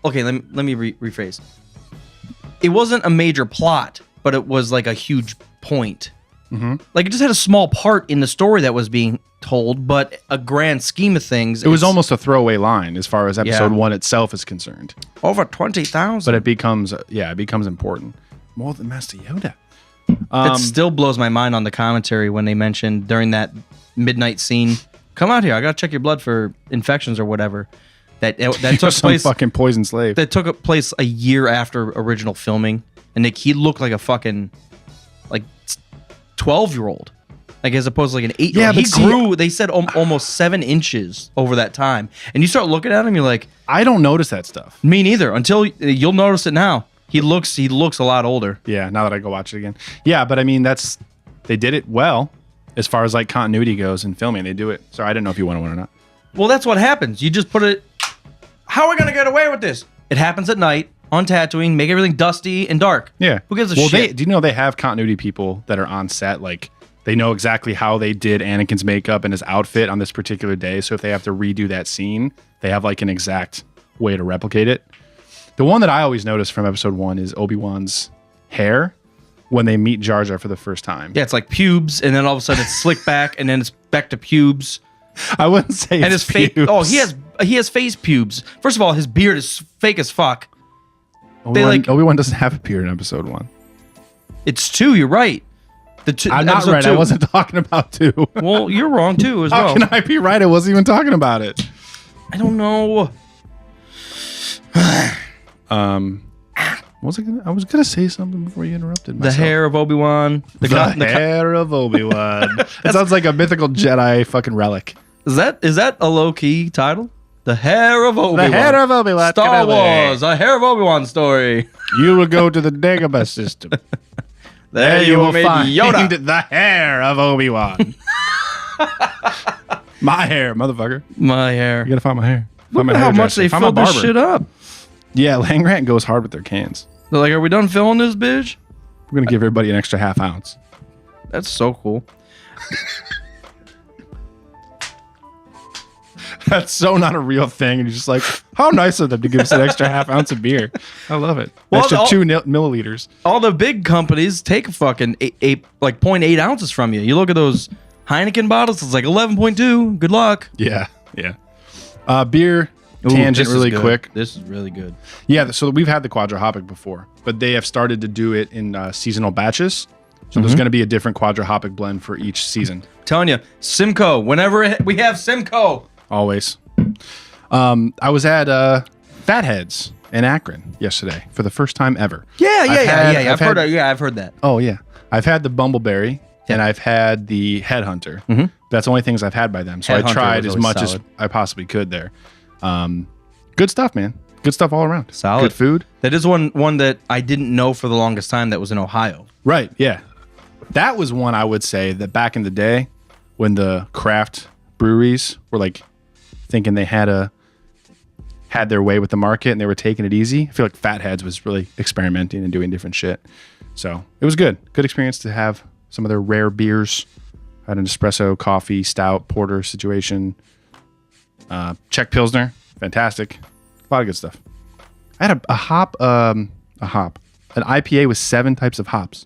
Okay, let me rephrase. It wasn't a major plot, but it was like a huge point. Mm-hmm. Like it just had a small part in the story that was being told, but a grand scheme of things, It was almost a throwaway line as far as episode Yeah. 1 itself is concerned. over 20,000. But it becomes important. More than Master Yoda. It still blows my mind on the commentary when they mentioned during that midnight scene, "Come out here, I gotta check your blood for infections or whatever." That took some place. fucking poison slave. That took place a year after original filming, and he looked like a fucking like 12-year-old, like as opposed to like an 8-year-old. Yeah, He but see- grew. They said almost 7 inches over that time, and you start looking at him, you're like, I don't notice that stuff. me neither. Until you'll notice it now. He looks a lot older. Yeah, now that I go watch it again. Yeah, but I mean, they did it well as far as like continuity goes in filming. They do it. So I didn't know if you want to win or not. Well, that's what happens. You just put it. How are we gonna get away with this? It happens at night on Tatooine. Make everything dusty and dark. Yeah. Who gives a well, shit? do you know they have continuity people that are on set? Like, they know exactly how they did Anakin's makeup and his outfit on this particular day. So if they have to redo that scene, they have like an exact way to replicate it. The one that I always notice from episode 1 is Obi-Wan's hair when they meet Jar Jar for the first time. Yeah, it's like pubes, and then all of a sudden it's slicked back, and then it's back to pubes. I wouldn't say And it's his face. pubes. Oh, he has face pubes. First of all, his beard is fake as fuck. Obi-Wan doesn't have a beard in episode 1. It's 2. You're right. I'm not episode right. 2. I wasn't talking about 2. Well, you're wrong too as How well. can I be right? I wasn't even talking about it. I don't know. I was gonna say something before you interrupted The myself. hair of Obi-Wan. The hair of Obi-Wan. That sounds like a mythical Jedi fucking relic. Is that a low key title? The hair of Obi-Wan. The hair of Obi-Wan. Star Wars, a hair of Obi-Wan story. You will go to the Dagobah system. There you will find Yoda. the hair of Obi-Wan. My hair, motherfucker. My hair. You gotta find my hair. Look Find at my how much hairdresser. they Find my filled this barber. shit up. Yeah, Langrat goes hard with their cans. They're like, are we done filling this bitch? We're gonna give everybody an extra half ounce. That's so cool. That's so not a real thing. And you're just like, how nice of them to give us an extra half ounce of beer. I love it. Well, Extra 2 milliliters. All the big companies take a fucking 0.8 ounces from you. You look at those Heineken bottles, it's like 11.2. Good luck. Yeah, yeah. Beer Ooh, tangent this is really good. quick. This is really good. Yeah, so we've had the Quadra Hopic before, but they have started to do it in seasonal batches. So there's going to be a different Quadra Hopic blend for each season. Telling you, Simcoe. Whenever we have Simcoe. Always. I was at Fatheads in Akron yesterday for the first time ever. Yeah. I've I've heard that. Oh, yeah. I've had the Bumbleberry and I've had the Headhunter. Mm-hmm. That's the only things I've had by them. So I Headhunter tried was as always much solid. as I possibly could there. Good stuff, man. Good stuff all around. Solid. Good food. That is one that I didn't know for the longest time that was in Ohio. Right, yeah. That was one I would say that back in the day when the craft breweries were like thinking they had their way with the market and they were taking it easy. I feel like Fatheads was really experimenting and doing different shit. So it was good. Good experience to have some of their rare beers. Had an espresso, coffee, stout, porter situation. Czech Pilsner, fantastic. A lot of good stuff. I had a hop, an IPA with 7 types of hops.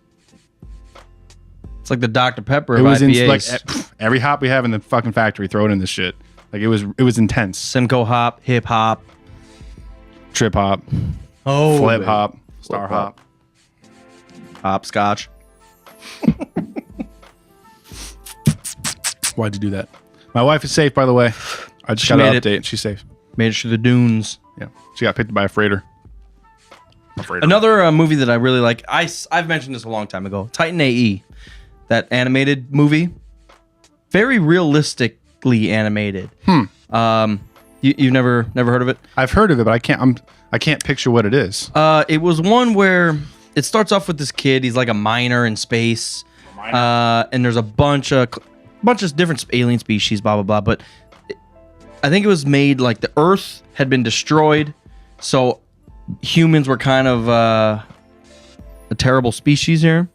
It's like the Dr. Pepper It of was IPAs. every hop we have in the fucking factory, throw it in this shit. Like it was intense. Simcoe hop, hip hop. Trip hop, Oh, flip baby. hop, star hop. Hopscotch. Why'd you do that? My wife is safe, by the way. I just She got an made it. update. She's safe. Made it through the dunes. Yeah, she got picked up by a freighter. Another movie that I really like. I've mentioned this a long time ago. Titan AE, that animated movie, very realistically animated. You've never heard of it? I've heard of it, but I can't picture what it is. It was one where it starts off with this kid. He's like a miner in space, and there's a bunch of different alien species, blah blah blah. But I think it was made like the Earth had been destroyed, so humans were kind of a terrible species here,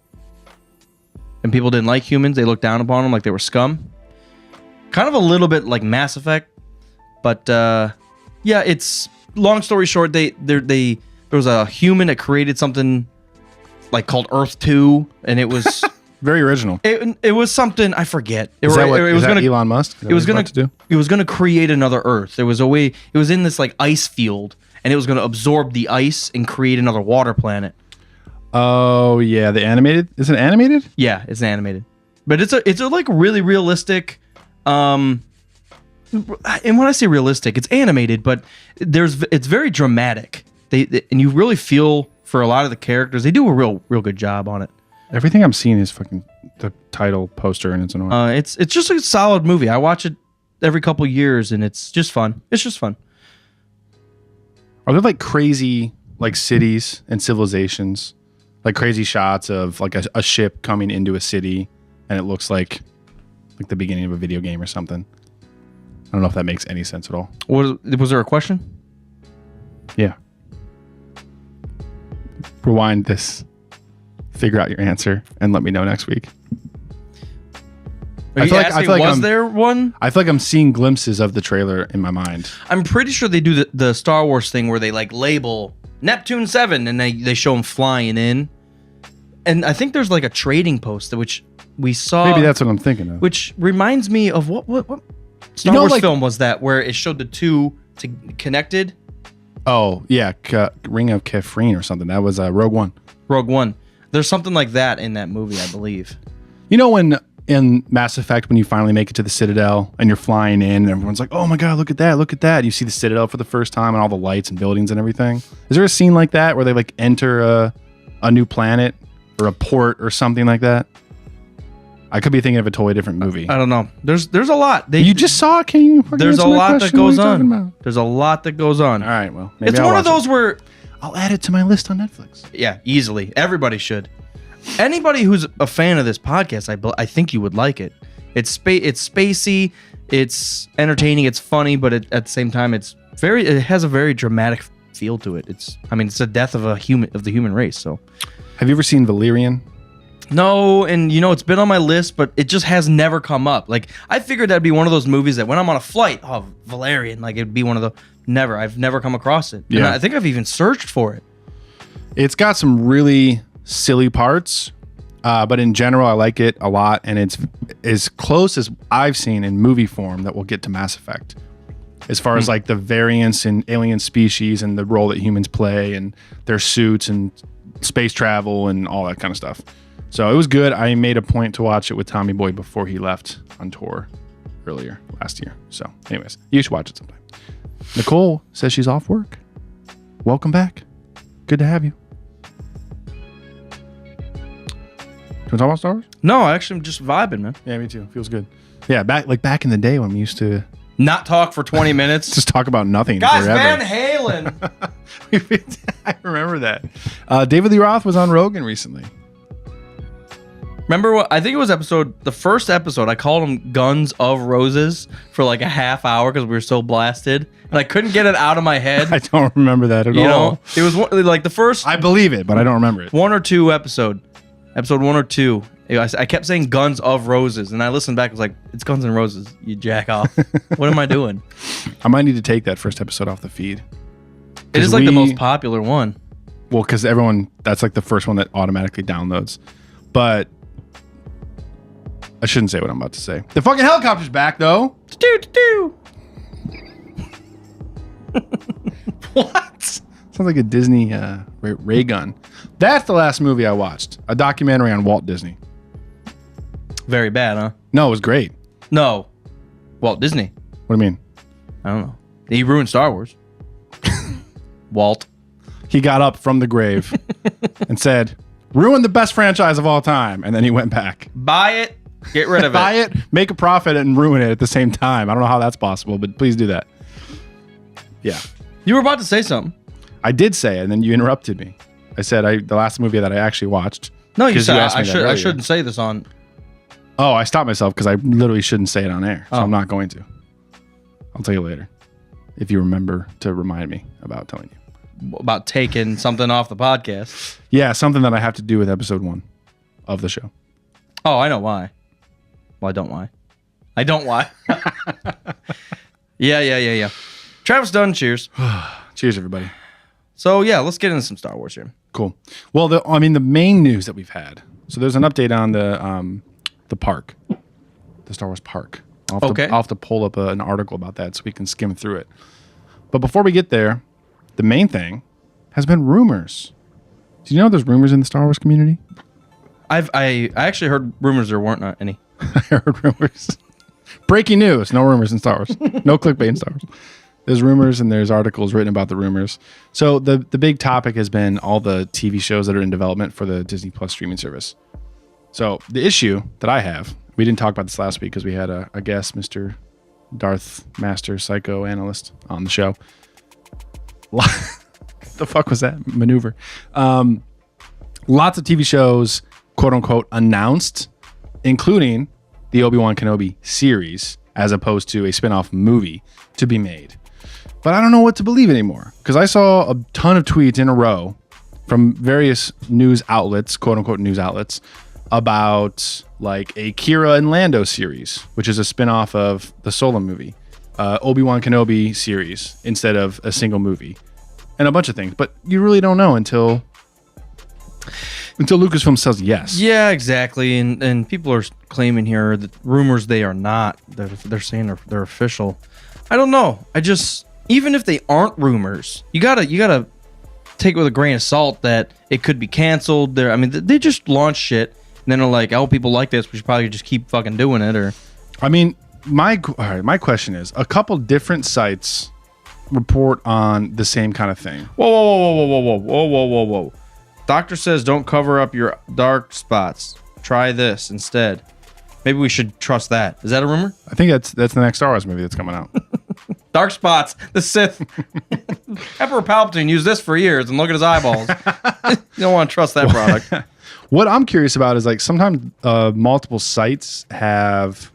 and people didn't like humans. They looked down upon them like they were scum. Kind of a little bit like Mass Effect, but yeah, it's long story short. There was a human that created something like called Earth 2, and it was Very original. it was something I forget. Is that gonna Elon Musk? Is that it was what he's gonna about to do? It was gonna create another Earth. There was a way. It was in this like ice field, and it was gonna absorb the ice and create another water planet. Oh yeah, the animated. Is it animated? Yeah, it's animated, but it's a like really realistic. And when I say realistic, it's animated, but it's very dramatic. They and you really feel for a lot of the characters. They do a real good job on it. Everything I'm seeing is fucking the title poster, and it's annoying. It's just a solid movie. I watch it every couple years, and it's just fun. It's just fun. Are there like crazy like cities and civilizations, like crazy shots of like a ship coming into a city, and it looks like the beginning of a video game or something? I don't know if that makes any sense at all. Was there a question? Yeah. Rewind this. Figure out your answer and let me know next week. Are you asking, was there one? I feel like I'm seeing glimpses of the trailer in my mind. I'm pretty sure they do the Star Wars thing where they like label Neptune 7 and they show them flying in. And I think there's like a trading post which we saw. Maybe that's what I'm thinking of. Which reminds me of what Star Wars film was that where it showed the two connected? Oh, yeah. Ring of Kefrine or something. That was Rogue One. Rogue One. There's something like that in that movie, I believe. You know when in Mass Effect, when you finally make it to the Citadel and you're flying in and everyone's like, oh my God, look at that, look at that. You see the Citadel for the first time and all the lights and buildings and everything. Is there a scene like that where they like enter a new planet or a port or something like that? I could be thinking of a totally different movie. I don't know. There's a lot. You just saw it? Can you fucking There's a answer my lot that question? What goes are you talking about? on. There's a lot that goes on. All right, well, maybe It's I'll one of watch those it. where I'll add it to my list on Netflix. yeah, easily. Everybody should. Anybody who's a fan of this podcast, I think you would like it. It's spacey, it's entertaining, it's funny, but at the same time, it has a very dramatic feel to it. It's the death of the human race. So, Have you ever seen Valerian? no, and it's been on my list, but it just has never come up. Like I figured that'd be one of those movies that when I'm on a flight, oh, Valerian, like it'd be one of the. I've never come across it. Yeah. And I think I've even searched for it. It's got some really silly parts, but in general, I like it a lot, and it's as close as I've seen in movie form that we'll get to Mass Effect, as far as like the variance in alien species and the role that humans play and their suits and space travel and all that kind of stuff. So it was good. I made a point to watch it with Tommy Boy before he left on tour earlier last year. So anyways, you should watch it sometime. Nicole says she's off work. Welcome back. Good to have you. Can we talk about Star Wars? No, actually, I'm just vibing, man. Yeah, me too. Feels good. Yeah, back in the day when we used to Not talk for 20 minutes. just talk about nothing Guys, forever. Van Halen. I remember that. David Lee Roth was on Rogan recently. Remember what? I think it was the first episode. I called them Guns of Roses for like a half hour because we were so blasted, and I couldn't get it out of my head. I don't remember that at You all. know, it was like the first I believe it, but I don't remember it. one or two episode 1 or 2, I kept saying Guns of Roses, and I listened back. I was like, it's Guns N' Roses. You jack off. What am I doing? I might need to take that first episode off the feed. It is like the most popular one. Well, because that's like the first one that automatically downloads. But I shouldn't say what I'm about to say. The fucking helicopter's back, though. What? Sounds like a Disney ray gun. That's the last movie I watched. A documentary on Walt Disney. Very bad, huh? No, it was great. No. Walt Disney. What do you mean? I don't know. He ruined Star Wars. Walt. He got up from the grave and said, ruin the best franchise of all time. And then he went back. Buy it. Get rid of it. Buy it, make a profit, and ruin it at the same time. I don't know how that's possible, but please do that. Yeah. You were about to say something. I did say it, and then you interrupted me. I said the last movie that I actually watched. No, you said asked me that I earlier. shouldn't say this on. Oh, I stopped myself because I literally shouldn't say it on air. So Oh. I'm not going to. I'll tell you later. If you remember to remind me about telling you. About taking something off the podcast. Yeah, something that I have to do with episode 1 of the show. Oh, I know why. Well, I don't why. I don't why. Yeah. Travis Dunn, cheers. Cheers, everybody. So, yeah, let's get into some Star Wars here. Cool. Well, the main news that we've had. So there's an update on the park, the Star Wars park. I'll have to pull up an article about that so we can skim through it. But before we get there, the main thing has been rumors. Do you know there's rumors in the Star Wars community? I actually heard rumors there weren't any. I heard rumors. Breaking news. No rumors in Star Wars. No clickbait in Star Wars. There's rumors and there's articles written about the rumors. So the big topic has been all the TV shows that are in development for the Disney Plus streaming service. So the issue that I have, we didn't talk about this last week because we had a guest, Mr. Darth Master Psychoanalyst, on the show. The fuck was that maneuver? Lots of TV shows, quote unquote, announced, including the Obi-Wan Kenobi series, as opposed to a spin-off movie to be made. But I don't know what to believe anymore because I saw a ton of tweets in a row from various news outlets, quote unquote news outlets, about like a Kira and Lando series, which is a spin-off of the Solo movie, Obi-Wan Kenobi series instead of a single movie, and a bunch of things. But you really don't know until Lucasfilm says yes. Yeah, exactly. And people are claiming here that rumors they are not. They're saying they're official. I don't know. Even if they aren't rumors, you gotta take it with a grain of salt that it could be canceled. They just launch shit and then they're like, oh, people like this, we should probably just keep fucking doing it. Or my question is, a couple different sites report on the same kind of thing. Whoa. Doctor says don't cover up your dark spots. Try this instead. Maybe we should trust that. Is that a rumor? I think that's the next Star Wars movie that's coming out. Dark spots. The Sith. Emperor Palpatine used this for years, and look at his eyeballs. You don't want to trust that product. What I'm curious about is like sometimes multiple sites have.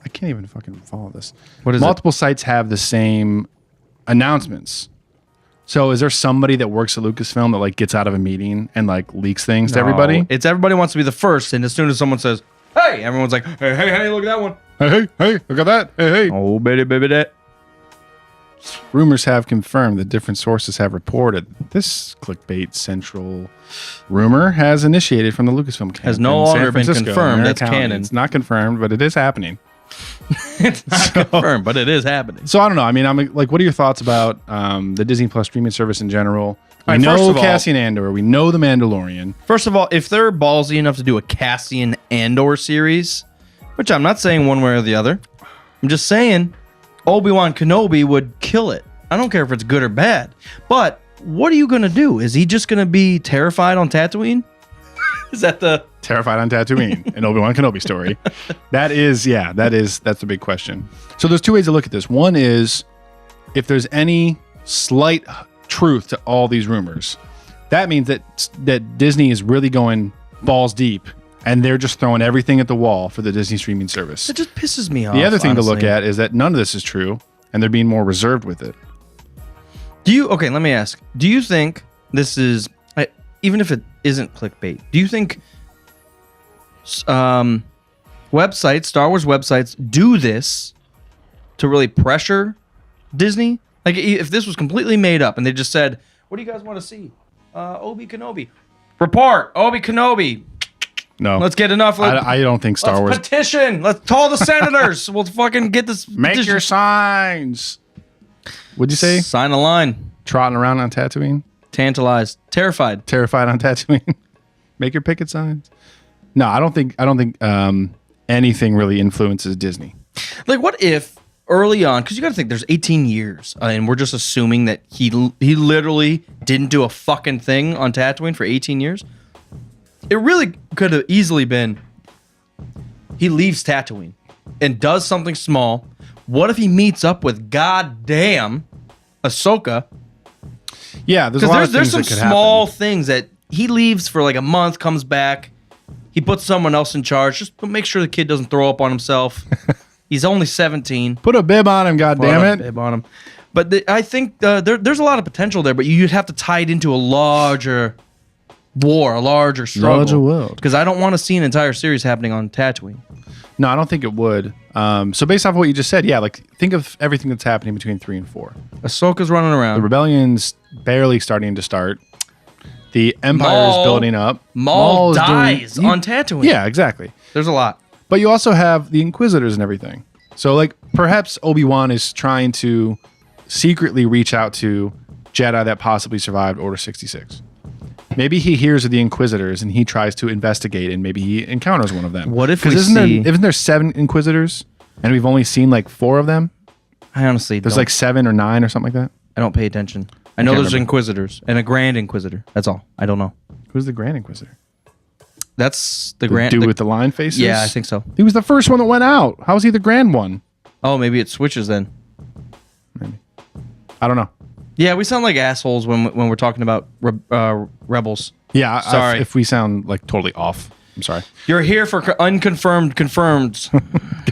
I can't even fucking follow this. What is multiple sites have the same announcements. So is there somebody that works at Lucasfilm that like gets out of a meeting and like leaks things to everybody? It's everybody wants to be the first, and as soon as someone says, "Hey," everyone's like, "Hey, look at that one." Hey, look at that. Hey. Oh, baby, that. Rumors have confirmed that different sources have reported this clickbait central rumor has initiated from the Lucasfilm camp Has no in San longer been Francisco, confirmed. Marion That's County. canon. It's not confirmed, but it is happening. It's not confirmed, but it is happening. So I don't know. I mean, I'm like, what are your thoughts about the Disney Plus streaming service in general? We All right, first know of all- Cassian Andor. We know The Mandalorian. First of all, if they're ballsy enough to do a Cassian Andor series, which I'm not saying one way or the other, I'm just saying Obi-Wan Kenobi would kill it. I don't care if it's good or bad. But what are you going to do? Is he just going to be terrified on Tatooine? Is that the... Terrified on Tatooine, an Obi-Wan Kenobi story. That's the big question. So there's two ways to look at this. One is if there's any slight truth to all these rumors, that means that Disney is really going balls deep and they're just throwing everything at the wall for the Disney streaming service. It just pisses me off. The other thing to look honestly. at is that none of this is true and they're being more reserved with it. Okay, let me ask. Do you think this is, even if it isn't clickbait, do you think websites, Star Wars websites, do this to really pressure Disney. Like, if this was completely made up and they just said, what do you guys want to see? Obi Kenobi. Report, Obi Kenobi. No. Let's get enough. I don't think Star Wars. Petition. Let's call the senators. We'll fucking get this. Make petition. your signs. What'd you say? Sign a line. Trotting around on Tatooine? Tantalized. Terrified. Terrified on Tatooine? Make your picket signs. No, I don't think anything really influences Disney. Like, what if early on, because you got to think there's 18 years, and we're just assuming that he literally didn't do a fucking thing on Tatooine for 18 years. It really could have easily been he leaves Tatooine and does something small. What if he meets up with goddamn Ahsoka? Yeah, there's a lot of there's things some that could small happen. things that he leaves for like a month, comes back, he puts someone else in charge. Just to make sure the kid doesn't throw up on himself. He's only 17. Put a bib on him, goddammit. Bib on him. But I think there's a lot of potential there, but you'd have to tie it into a larger war, a larger struggle. Larger world. Because I don't want to see an entire series happening on Tatooine. No, I don't think it would. So based off what you just said, yeah, like think of everything that's happening between 3 and 4. Ahsoka's running The around. rebellion's barely starting to start. The Empire is building up. Maul is dies on Tatooine. Yeah, exactly. There's a lot. But you also have the Inquisitors and everything. So like perhaps Obi-Wan is trying to secretly reach out to Jedi that possibly survived Order 66. Maybe he hears of the Inquisitors and he tries to investigate and maybe he encounters one of them. What if 'Cause we isn't there 7 Inquisitors and we've only seen like 4 of them? I honestly There's don't. like 7 or 9 or something like that. I don't pay attention. I know can't there's remember. Inquisitors and a Grand Inquisitor. That's all. I don't know. Who's the Grand Inquisitor? That's the The Grand. dude with the line faces? Yeah, I think so. He was the first one that went out. How was he the Grand one? Oh, maybe it switches then. Maybe. I don't know. Yeah, we sound like assholes when we're talking about rebels. Yeah, Sorry. if we sound like totally off, I'm sorry. You're here for unconfirmed confirmed.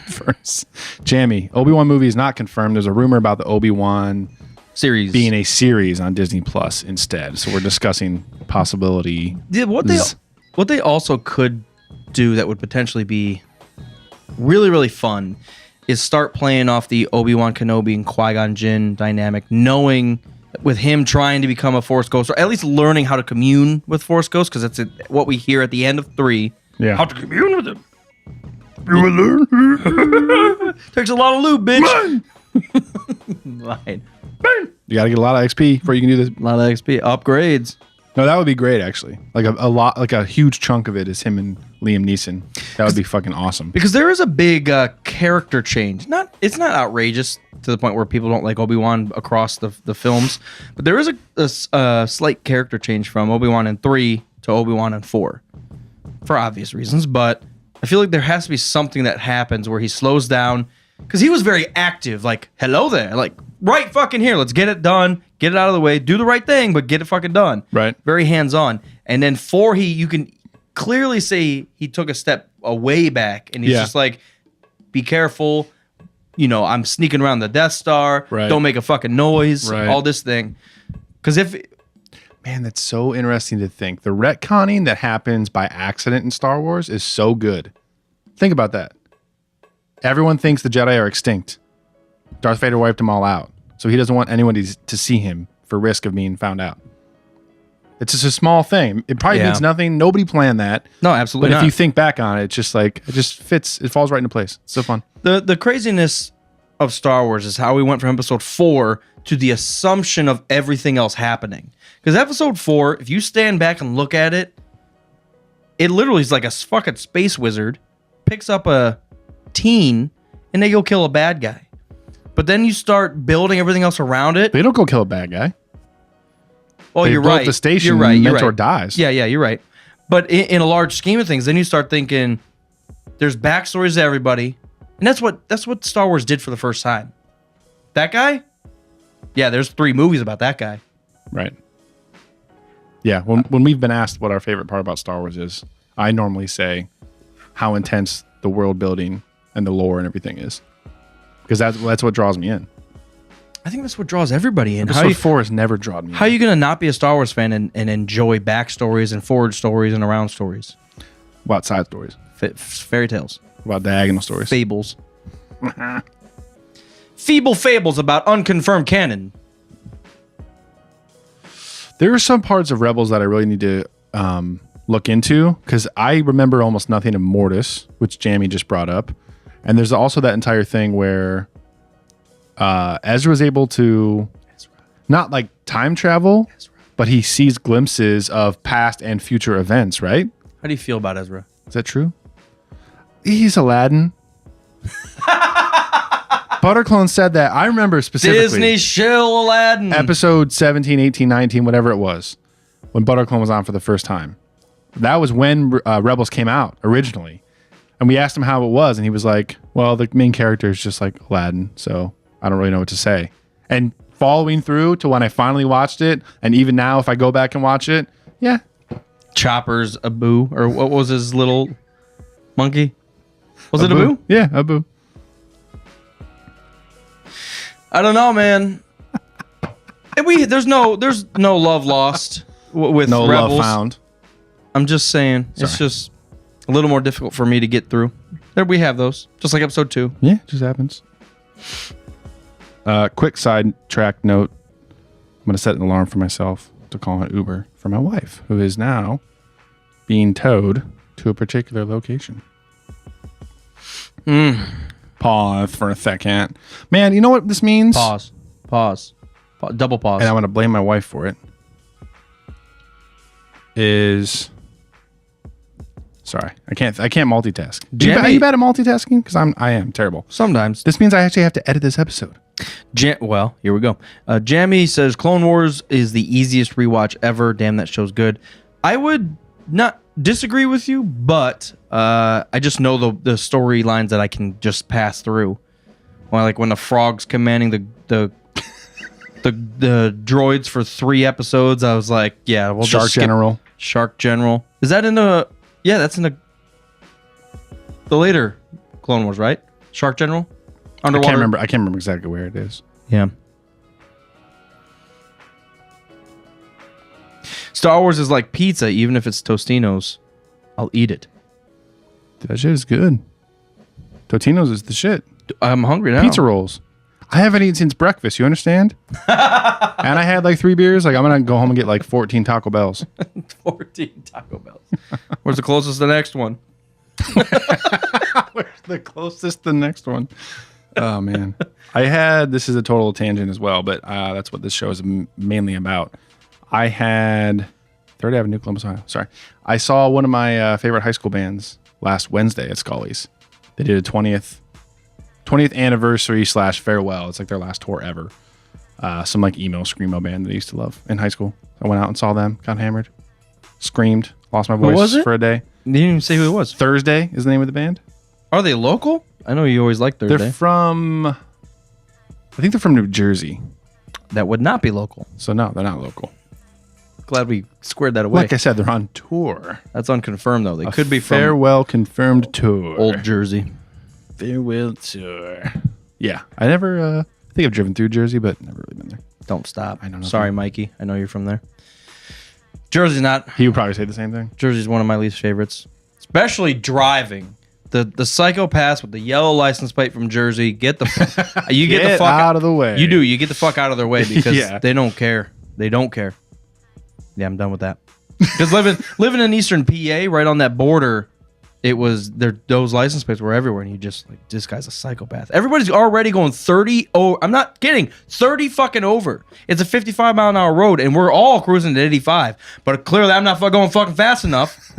First, Jamie, Obi-Wan movie is not confirmed. There's a rumor about the Obi-Wan series. being a series on Disney Plus instead. So we're discussing possibility. Yeah, what they also could do that would potentially be really, really fun is start playing off the Obi-Wan Kenobi and Qui-Gon Jinn dynamic, knowing with him trying to become a Force Ghost, or at least learning how to commune with Force Ghosts, because that's what we hear at the end of 3. Yeah. How to commune with him. You will learn. Takes a lot of loot, bitch. Line. You got to get a lot of XP before you can do this. A lot of XP upgrades. No, that would be great actually. Like a lot, like a huge chunk of it is him and Liam Neeson. That would be fucking awesome. Because there is a big character change. It's not outrageous to the point where people don't like Obi-Wan across the films, but there is a slight character change from Obi-Wan in 3 to Obi-Wan in 4, for obvious reasons. But I feel like there has to be something that happens where he slows down, because he was very active. Like, hello there, like right fucking here. Let's get it done. Get it out of the way. Do the right thing, but get it fucking done. Right. Very hands-on. And then 4, you can clearly say he took a step away back, and he's just like, be careful. You know, I'm sneaking around the Death Star. Right. Don't make a fucking noise. Right. All this thing. Because Man, that's so interesting to think. The retconning that happens by accident in Star Wars is so good. Think about that. Everyone thinks the Jedi are extinct. Darth Vader wiped them all out. So he doesn't want anyone to see him for risk of being found out. It's just a small thing. It probably means nothing. Nobody planned that. no, absolutely But not. if you think back on it, it's just like, it just fits. It falls right into place. It's so fun. The craziness of Star Wars is how we went from episode 4 to the assumption of everything else happening. Because episode 4, if you stand back and look at it, it literally is like a fucking space wizard picks up a teen and they go kill a bad guy. But then you start building everything else around it. They don't go kill a bad guy. Oh, They you're blow up right. the station You're right. and You're Mentor right. dies. Yeah, you're right. But in a large scheme of things, then you start thinking there's backstories to everybody. And that's what Star Wars did for the first time. That guy? Yeah, there's 3 movies about that guy. Right. Yeah. When we've been asked what our favorite part about Star Wars is, I normally say how intense the world building and the lore and everything is. Because that's what draws me in. I think that's what draws everybody in. Episode 4 has never drawn me in. How are you going to not be a Star Wars fan and enjoy backstories and forward stories and around stories? What about side stories? Fairy tales. What about diagonal stories? Fables. Feeble fables about unconfirmed canon. There are some parts of Rebels that I really need to look into because I remember almost nothing of Mortis, which Jamie just brought up. And there's also that entire thing where Ezra was able to not like time travel, but he sees glimpses of past and future events, right? How do you feel about Ezra? Is that true? He's Aladdin. Butterclone said that. I remember specifically. Disney shill Aladdin. Episode 17, 18, 19, whatever it was, when Butterclone was on for the first time. That was when Rebels came out originally. And we asked him how it was, and he was like, well, the main character is just like Aladdin, so I don't really know what to say. And following through to when I finally watched it, and even now if I go back and watch it, yeah. Chopper's Abu, or what was his little monkey? Was it Abu? Yeah, Abu. I don't know, man. There's no love lost with No Rebels. love found. I'm just saying, it's just a little more difficult for me to get through. There we have those, just like episode 2. Yeah, it just happens. Quick side track note. I'm going to set an alarm for myself to call an Uber for my wife, who is now being towed to a particular location. Pause for a second. Man, you know what this means? Pause. Double pause. And I'm going to blame my wife for it. Sorry, I can't multitask. Are you bad at multitasking? Because I am terrible. Sometimes. This means I actually have to edit this episode. Well, here we go. Jamie says Clone Wars is the easiest rewatch ever. Damn, that show's good. I would not disagree with you, but I just know the storylines that I can just pass through. Well, like when the frog's commanding the droids for 3 episodes, I was like, yeah, we'll Shark just skip. General. Shark General. Is that in the? Yeah, that's in the later Clone Wars, right? Shark General. Underwater. I can't remember exactly where it is. Yeah. Star Wars is like pizza, even if it's Tostino's. I'll eat it. That shit is good. Totino's is the shit. I'm hungry now. Pizza rolls. I haven't eaten since breakfast. You understand? And I had like 3 beers. Like I'm gonna go home and get like 14 Taco Bells. 14 Taco Bells. Where's the closest to the next one? Where's the closest to the next one? Oh man, this is a total tangent as well, but that's what this show is mainly about. I had Third Avenue, Columbus, Ohio. Sorry, I saw one of my favorite high school bands last Wednesday at Scully's. They did a 20th anniversary / farewell. It's like their last tour ever. Some like emo screamo band that I used to love in high school. I went out and saw them, got hammered, screamed, lost my voice for a day. You didn't even say who it was. Thursday is the name of the band. Are they local? I know you always like Thursday. They're from, I think they're from New Jersey. That would not be local. So no, they're not local. Glad we squared that away. Like I said, they're on tour. That's unconfirmed though. They could be from farewell confirmed tour. Old Jersey. Farewell tour. Yeah, I never. I think I've driven through Jersey, but never really been there. Don't stop. I know nothing. Sorry, Mikey. I know you're from there. Jersey's not. He would probably say the same thing. Jersey's one of my least favorites, especially driving. The psychopaths with the yellow license plate from Jersey. Get the fuck out of the way. You do. You get the fuck out of their way because Yeah. they don't care. They don't care. Yeah, I'm done with that. Because living in Eastern PA, right on that border, it was those license plates were everywhere, and you just like, this guy's a psychopath. Everybody's already going 30 over. I'm not kidding, 30 fucking over. It's a 55-mile-an-hour road, and we're all cruising at 85. But clearly, I'm not going fucking fast enough.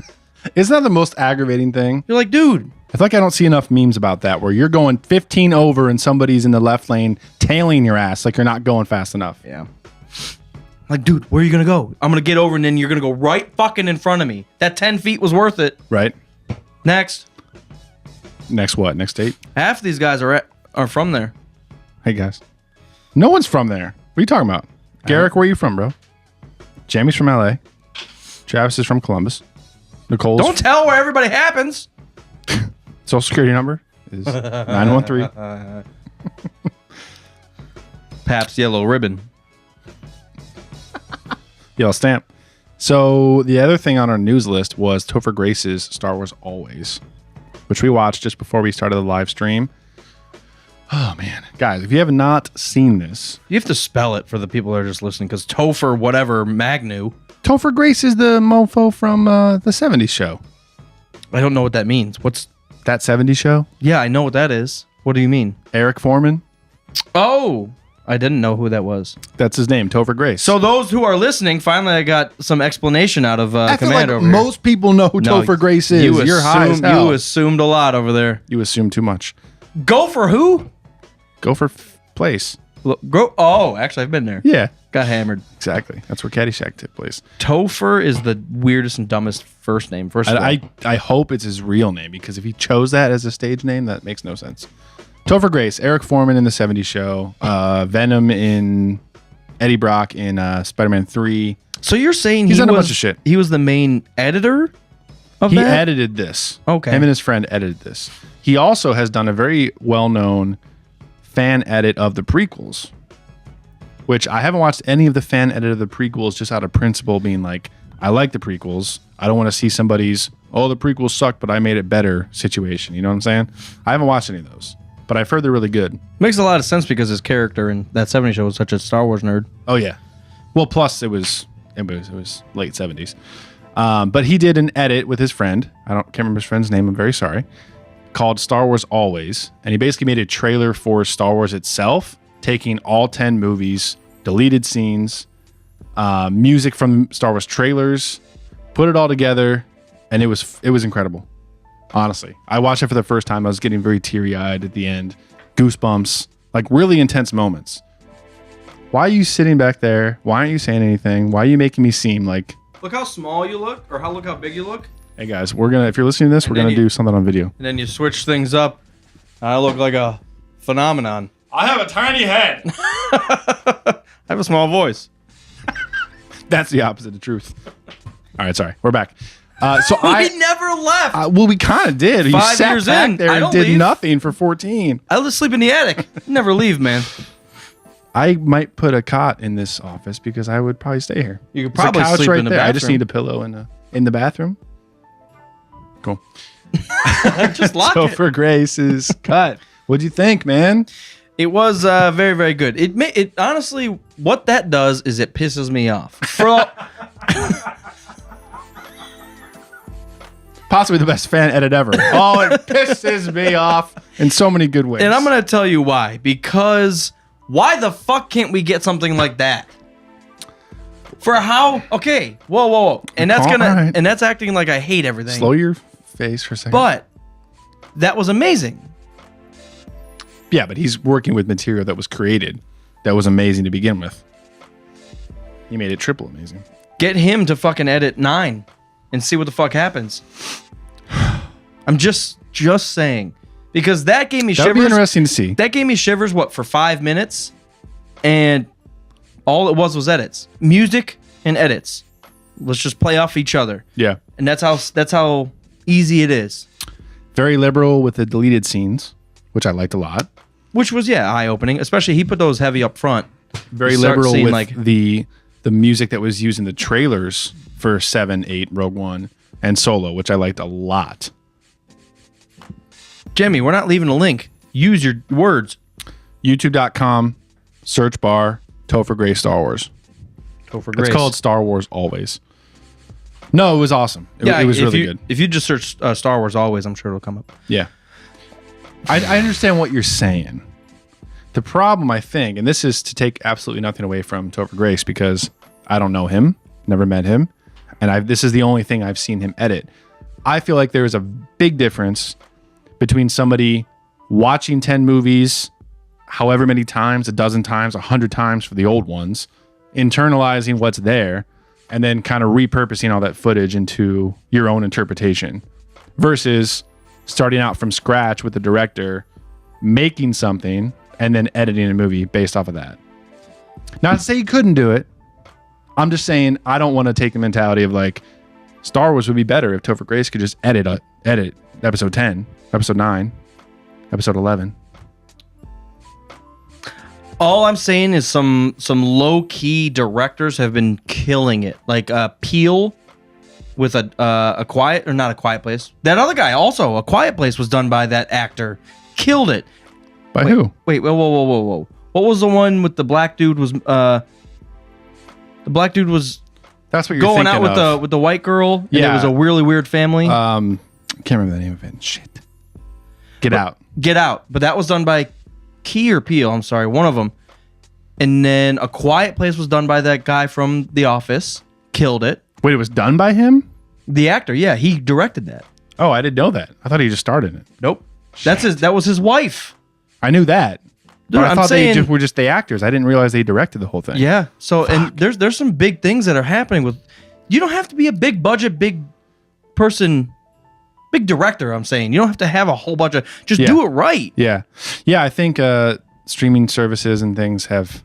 Isn't that the most aggravating thing? You're like, dude. I feel like I don't see enough memes about that where you're going 15 over and somebody's in the left lane tailing your ass like you're not going fast enough. Yeah. Like, dude, where are you going to go? I'm going to get over and then you're going to go right fucking in front of me. That 10 feet was worth it. Right. Next. Next what? Next date? Half of these guys are from there. Hey, guys. No one's from there. What are you talking about? Garrick, where are you from, bro? Jamie's from LA. Travis is from Columbus. Nicole's... Don't tell where everybody happens. Social security number is 913. Pabst Yellow Ribbon. Yellow stamp. So the other thing on our news list was Topher Grace's Star Wars Always, which we watched just before we started the live stream. Oh man, guys, if you have not seen this, You have to spell it for the people that are just listening, because Topher whatever Magnu. Topher Grace is the mofo from the 70s show. I don't know what that means. What's That 70s show? Yeah, I know what that is. What do you mean? Eric Foreman? Oh, I didn't know who that was. That's his name, Topher Grace. So those who are listening, finally I got some explanation out of I feel like Commander over here. most people know who No, Topher Grace is. You're high as hell. You assumed a lot over there. You assume too much. Go for who? Go for place. Look, go. Oh, actually, I've been there. Yeah, Got hammered. exactly. That's where Caddyshack took place. Topher is the weirdest and dumbest first name. First of all. I hope it's his real name, because if he chose that as a stage name, that makes no sense. Topher Grace, Eric Foreman in the 70s show, Venom in Eddie Brock in Spider-Man 3. So you're saying He's he done a was bunch of shit. He was the main editor of He that? edited this. Okay. Him and his friend edited this. He also has done a very well-known fan edit of the prequels, which I haven't watched any of the fan edit of the prequels just out of principle, being like, I like the prequels. I don't want to see somebody's, oh, the prequels suck, but I made it better situation. You know what I'm saying? I haven't watched any of those, but I've heard they're really good. Makes a lot of sense because his character in that 70s show was such a Star Wars nerd. Oh, yeah. Well, plus it was late 70s. But he did an edit with his friend. Can't remember his friend's name. I'm very sorry. Called Star Wars Always. And he basically made a trailer for Star Wars itself, taking all 10 movies, deleted scenes, music from Star Wars trailers, put it all together, and it was incredible. Honestly, I watched it for the first time. I was getting very teary-eyed at the end, goosebumps, like really intense moments. Why are you sitting back there? Why aren't you saying anything? Why are you making me seem like, Look how small you look, or look how big you look. hey guys, if you're listening to this, we're then gonna you- do something on video. And then you switch things up. I look like a phenomenon. I have a tiny head. I have a small voice. That's the opposite of truth. All right, sorry, we're back. So We never left. well, we kind of did. You 5 sat years back in, there I and don't did leave. nothing for 14. I just sleep in the attic. Never leave, man. I might put a cot in this office because I would probably stay here. You could There's a probably couch sleep right in the there. I just bathroom. need a pillow in the bathroom. Cool. Just lock So it. for Grace's cut, what'd you think, man? It was very, very good. It honestly, what that does is it pisses me off. Possibly the best fan edit ever. Oh, it pisses me off in so many good ways. And I'm gonna tell you why. Because why the fuck can't we get something like that? For how? Okay, whoa, and that's All right. and that's acting like I hate everything. Slow your face for a second. But that was amazing. Yeah, but he's working with material that was created that was amazing to begin with. He made it triple amazing. Get him to fucking edit 9 and see what the fuck happens. I'm just saying, because that gave me That would be shivers. interesting to see. That gave me shivers. What, for 5 minutes, and all it was edits, music and edits. Let's just play off each other, Yeah. and that's how easy it is. Very liberal with the deleted scenes, which I liked a lot. Which was eye opening. Especially he put those heavy up front. Very You start liberal seeing, with like- the music that was used in the trailers for 7, 8, Rogue One, and Solo, which I liked a lot. Jimmy, we're not leaving a link. Use your words. YouTube.com, search bar, Topher Grace Star Wars. Topher It's called Star Wars Always. No, it was awesome. It was really good. If you just search Star Wars Always, I'm sure it'll come up. Yeah. I understand what you're saying. The problem, I think, and this is to take absolutely nothing away from Topher Grace because I don't know him, never met him, and this is the only thing I've seen him edit. I feel like there is a big difference between somebody watching 10 movies, however many times, a dozen times, 100 times for the old ones, internalizing what's there, and then kind of repurposing all that footage into your own interpretation versus starting out from scratch with the director, making something, and then editing a movie based off of that. Not to say you couldn't do it. I'm just saying I don't want to take the mentality of like Star Wars would be better if Topher Grace could just edit episode 10, episode 9, episode 11. All I'm saying is some low key directors have been killing it. Like Peele with a quiet or not a quiet place. That other guy also, A Quiet Place was done by that actor. Killed it. By who? Wait, whoa. What was the one with the black dude was the black dude was That's what you're going thinking out of. with the white girl and Yeah. it was a really weird family. Can't remember the name of it. Shit. Get Out. Get Out. But that was done by Key or Peele, I'm sorry, one of them. And then A Quiet Place was done by that guy from The Office. Killed it. Wait, it was done by him? The actor, yeah, he directed that. Oh, I didn't know that. I thought he just starred in it. Nope. That was his wife. I knew that. Dude, But I I'm thought saying- they were just the actors. I didn't realize they directed the whole thing. Yeah. So and there's some big things that are happening with you don't have to be a big budget, big person, big director, I'm saying. You don't have to have a whole bunch of just Yeah. do it right. Yeah. Yeah, I think streaming services and things have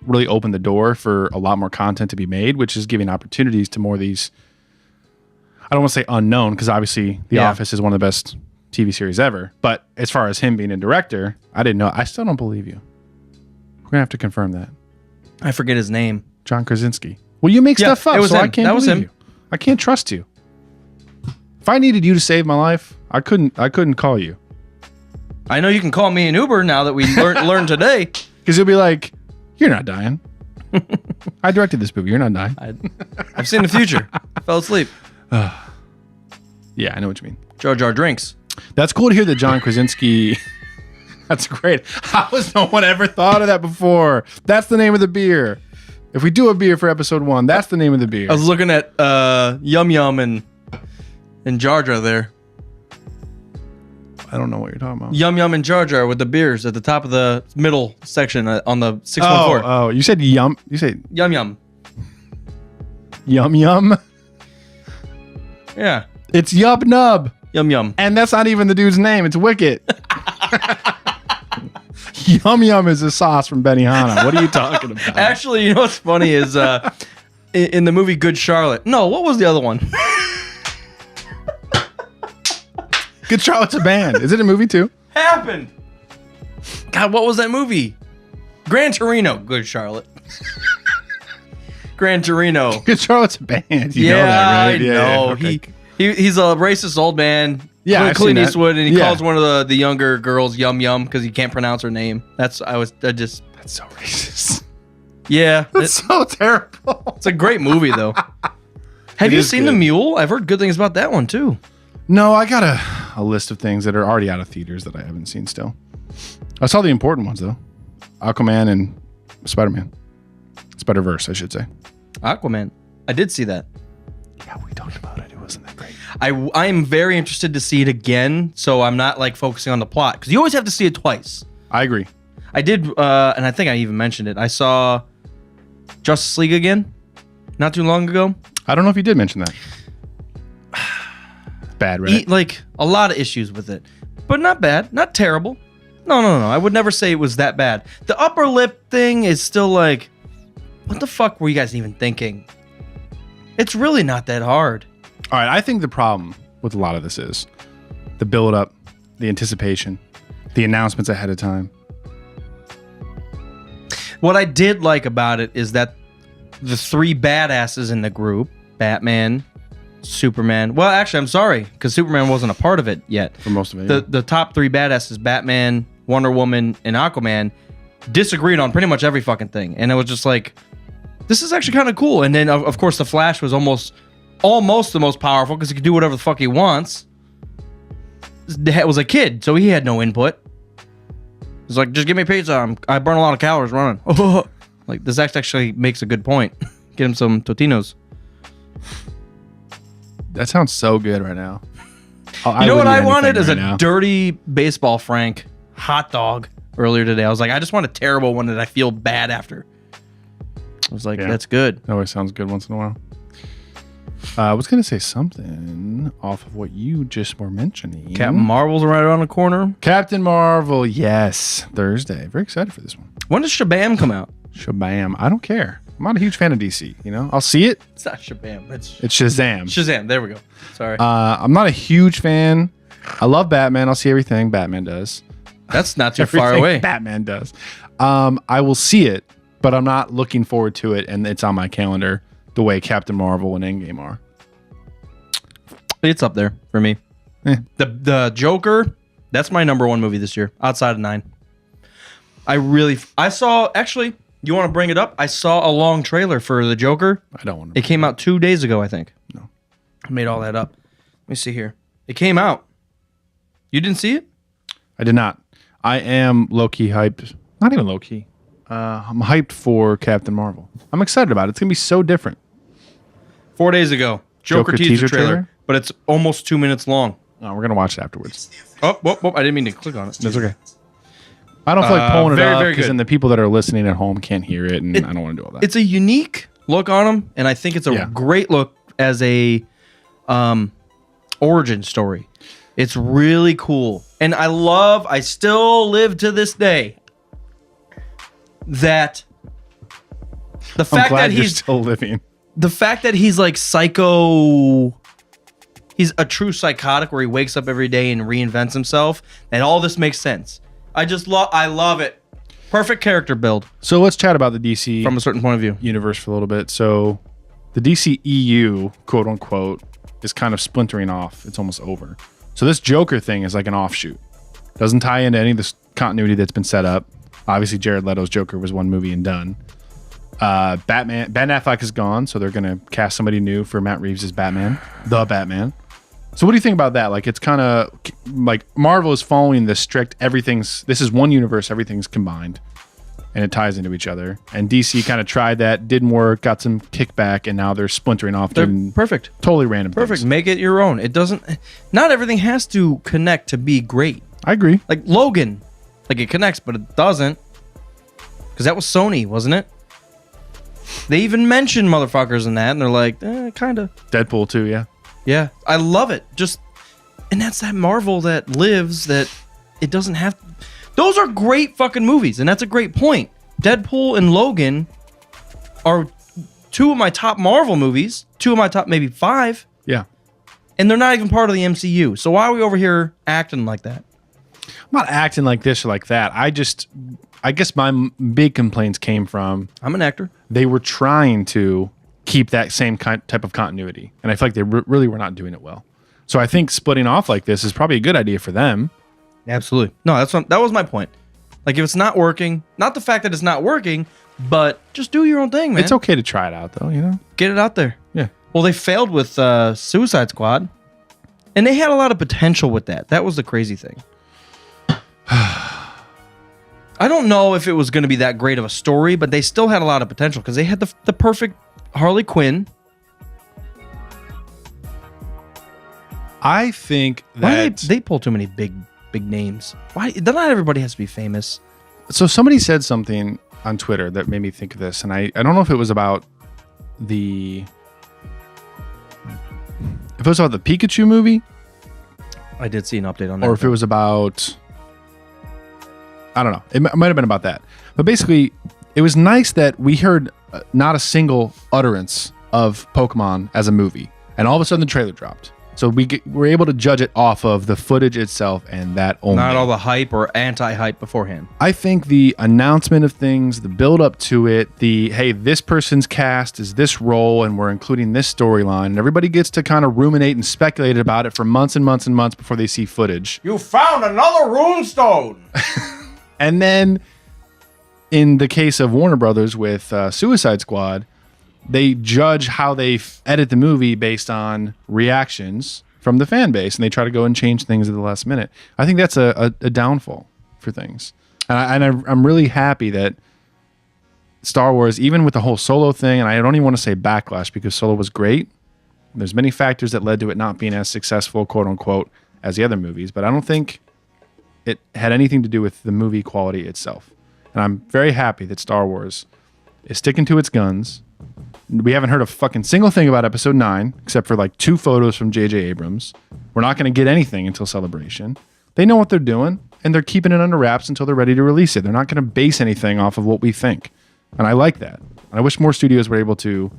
really opened the door for a lot more content to be made, which is giving opportunities to more of these, I don't want to say unknown, because obviously The Yeah. Office is one of the best TV series ever. But as far as him being a director, I didn't know. I still don't believe you. We're going to have to confirm that. I forget his name. John Krasinski. Well, you make Yeah, stuff up, it was so I him. can't That was believe him. you. I can't trust you. If I needed you to save my life, I couldn't call you. I know you can call me an Uber now that we learned today. Because you'll be like, you're not dying. I directed this movie. You're not dying. I've seen the future. Fell asleep. Yeah, I know what you mean. Jar Jar drinks. That's cool to hear that John Krasinski. That's great. How has no one ever thought of that before? That's the name of the beer. If we do a beer for episode 1, that's the name of the beer. I was looking at Yum Yum and Jar Jar there. I don't know what you're talking about. Yum Yum and Jar Jar with the beers at the top of the middle section on the 614. Oh, you said yum. You said Yum Yum. yum yum. Yeah. It's Yub Nub. Yum Yum. And that's not even the dude's name. It's Wicket. Yum Yum is a sauce from Benihana. What are you talking about? Actually, you know what's funny is in the movie Good Charlotte. No, what was the other one? Good Charlotte's a band. Is it a movie too? Happened. God, what was that movie? Gran Torino. Good Charlotte. Gran Torino. Good Charlotte's a band. You know that, right? I know. okay. He's a racist old man. Yeah, I've Clint seen that. Eastwood, and he Yeah. calls one of the younger girls Yum Yum because he can't pronounce her name. That's so racist. Yeah. That's so terrible. It's a great movie though. Have It you is seen good. The Mule? I've heard good things about that one too. No, I got a list of things that are already out of theaters that I haven't seen still. I saw the important ones though. Aquaman and Spider-Man. Spider-Verse, I should say. Aquaman. I did see that. Yeah, we talked about it. It wasn't that great. I am very interested to see it again, so I'm not like focusing on the plot because you always have to see it twice. I agree. I did, and I think I even mentioned it. I saw Justice League again not too long ago. I don't know if you did mention that. Bad, right? Like a lot of issues with it, but not bad, not terrible. No. I would never say it was that bad. The upper lip thing is still like, what the fuck were you guys even thinking? It's really not that hard. All right, I think the problem with a lot of this is the build-up, the anticipation, the announcements ahead of time. What I did like about it is that the three badasses in the group, Batman, Superman. Well, actually, I'm sorry, because Superman wasn't a part of it yet. For most of it. The top three badasses, Batman, Wonder Woman, and Aquaman, disagreed on pretty much every fucking thing. And it was just like, this is actually kind of cool. And then, of course, the Flash was almost the most powerful because he could do whatever the fuck he wants. It was a kid, so he had no input. He's like, just give me pizza. I burn a lot of calories running. Like, this actually makes a good point. Get him some Totinos. That sounds so good right now. You know what I wanted is is a dirty baseball Frank hot dog earlier today. I was like, I just want a terrible one that I feel bad after. I was like, Yeah. that's good. That always sounds good once in a while. I was going to say something off of what you just were mentioning. Captain Marvel's right around the corner. Captain Marvel, yes. Thursday. Very excited for this one. When does Shabam come out? Shabam. I don't care. I'm not a huge fan of DC, you know? I'll see it. It's not Shabam. It's It's Shazam. Shazam. There we go. Sorry. I'm not a huge fan. I love Batman. I'll see everything Batman does. That's not too far Everything away. Batman does. I will see it, but I'm not looking forward to it, and it's on my calendar the way Captain Marvel and Endgame are. It's up there for me. The Joker, that's my number one movie this year, outside of 9. I saw, actually, you want to bring it up? I saw a long trailer for the Joker. I don't want to. It came out 2 days ago, I think. No. I made all that up. Let me see here. It came out. You didn't see it? I did not. I am low-key hyped. Not even low-key. I'm hyped for Captain Marvel. I'm excited about it. It's going to be so different. 4 days ago. Joker teaser trailer, but it's almost 2 minutes long. Oh, we're going to watch it afterwards. Oh, whoop, I didn't mean to click on it. That's okay. I don't feel like pulling it up very because good. then the people that are listening at home can't hear it, and I don't want to do all that. It's a unique look on him, and I think it's a great look as a origin story. It's really cool. And I still live to this day, that the fact that you're he's still living. the fact that he's like psycho, he's a true psychotic where he wakes up every day and reinvents himself, and all this makes sense. I love it. Perfect character build So let's chat about the DC from a certain point of view. universe for a little bit. So the DC EU, quote unquote, is kind of splintering off. It's almost over. So this Joker thing is like an offshoot. Doesn't tie into any of this continuity that's been set up. Obviously, Jared Leto's Joker was one movie and done. Ben Affleck is gone, so they're going to cast somebody new for Matt Reeves' Batman, the Batman. So what do you think about that? Like, it's kind of like Marvel is following this strict this is one universe, everything's combined, and it ties into each other. And DC kind of tried that, didn't work, got some kickback, and now they're splintering off. They're doing perfect. Totally random Perfect. things. Make it your own. It doesn't. Not everything has to connect to be great. I agree. Like Logan, like it connects, but it doesn't. Because that was Sony, wasn't it? They even mentioned motherfuckers in that, and they're like, kind of. Deadpool too, yeah. Yeah, I love it. And that's that Marvel that lives, that it doesn't have. Those are great fucking movies, and that's a great point. Deadpool and Logan are 2 of my top Marvel movies, 2 of my top maybe 5, Yeah. and they're not even part of the MCU. So why are we over here acting like that? I'm not acting like this or like that. I guess my big complaints came from I'm an actor. they were trying to keep that same type of continuity, and I feel like they really were not doing it well. So I think splitting off like this is probably a good idea for them. Absolutely. No, that was my point. Like if it's not working, not the fact that it's not working, but just do your own thing, man. It's okay to try it out, though. You know. Get it out there. Yeah. Well, they failed with Suicide Squad, and they had a lot of potential with that. That was the crazy thing. I don't know if it was going to be that great of a story, but they still had a lot of potential because they had the perfect Harley Quinn. I think Why that they pull too many big names? Why? Not everybody has to be famous. So somebody said something on Twitter that made me think of this, and I don't know if it was about the Pikachu movie, I did see an update on that. or if it was about, I don't know. It might have been about that. But basically, it was nice that we heard not a single utterance of Pokemon as a movie, and all of a sudden the trailer dropped. So we're able to judge it off of the footage itself and that only. Not all the hype or anti-hype beforehand. I think the announcement of things, the build up to it, hey, this person's cast is this role and we're including this storyline, and everybody gets to kind of ruminate and speculate about it for months and months and months before they see footage. You found another runestone. And then in the case of Warner Brothers with Suicide Squad, they judge how they edit the movie based on reactions from the fan base, and they try to go and change things at the last minute. I think that's a downfall for things. And I'm really happy that Star Wars, even with the whole Solo thing, and I don't even want to say backlash because Solo was great. There's many factors that led to it not being as successful, quote unquote, as the other movies, but I don't think it had anything to do with the movie quality itself. And I'm very happy that Star Wars is sticking to its guns. We haven't heard a fucking single thing about Episode 9, except for like 2 photos from J.J. Abrams. We're not going to get anything until Celebration. They know what they're doing, and they're keeping it under wraps until they're ready to release it. They're not going to base anything off of what we think. And I like that. I wish more studios were able to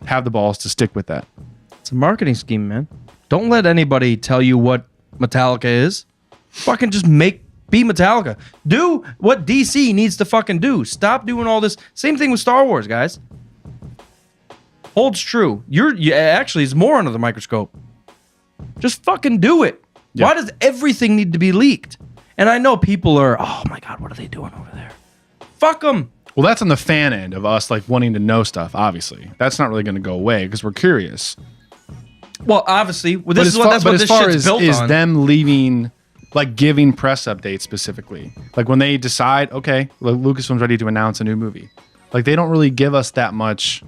have the balls to stick with that. It's a marketing scheme, man. Don't let anybody tell you what Metallica is. Fucking just be Be Metallica. Do what DC needs to fucking do. Stop doing all this. Same thing with Star Wars, guys. Holds true. You actually is more under the microscope. Just fucking do it. Yeah. Why does everything need to be leaked? And I know people are, oh my God, what are they doing over there? Fuck them. Well, that's on the fan end of us like wanting to know stuff, obviously. That's not really going to go away because we're curious. Well, obviously, well, But that's what this shit's built is on. them leaving, like giving press updates specifically. Like when they decide, okay, Lucasfilm's ready to announce a new movie. Like they don't really give us that much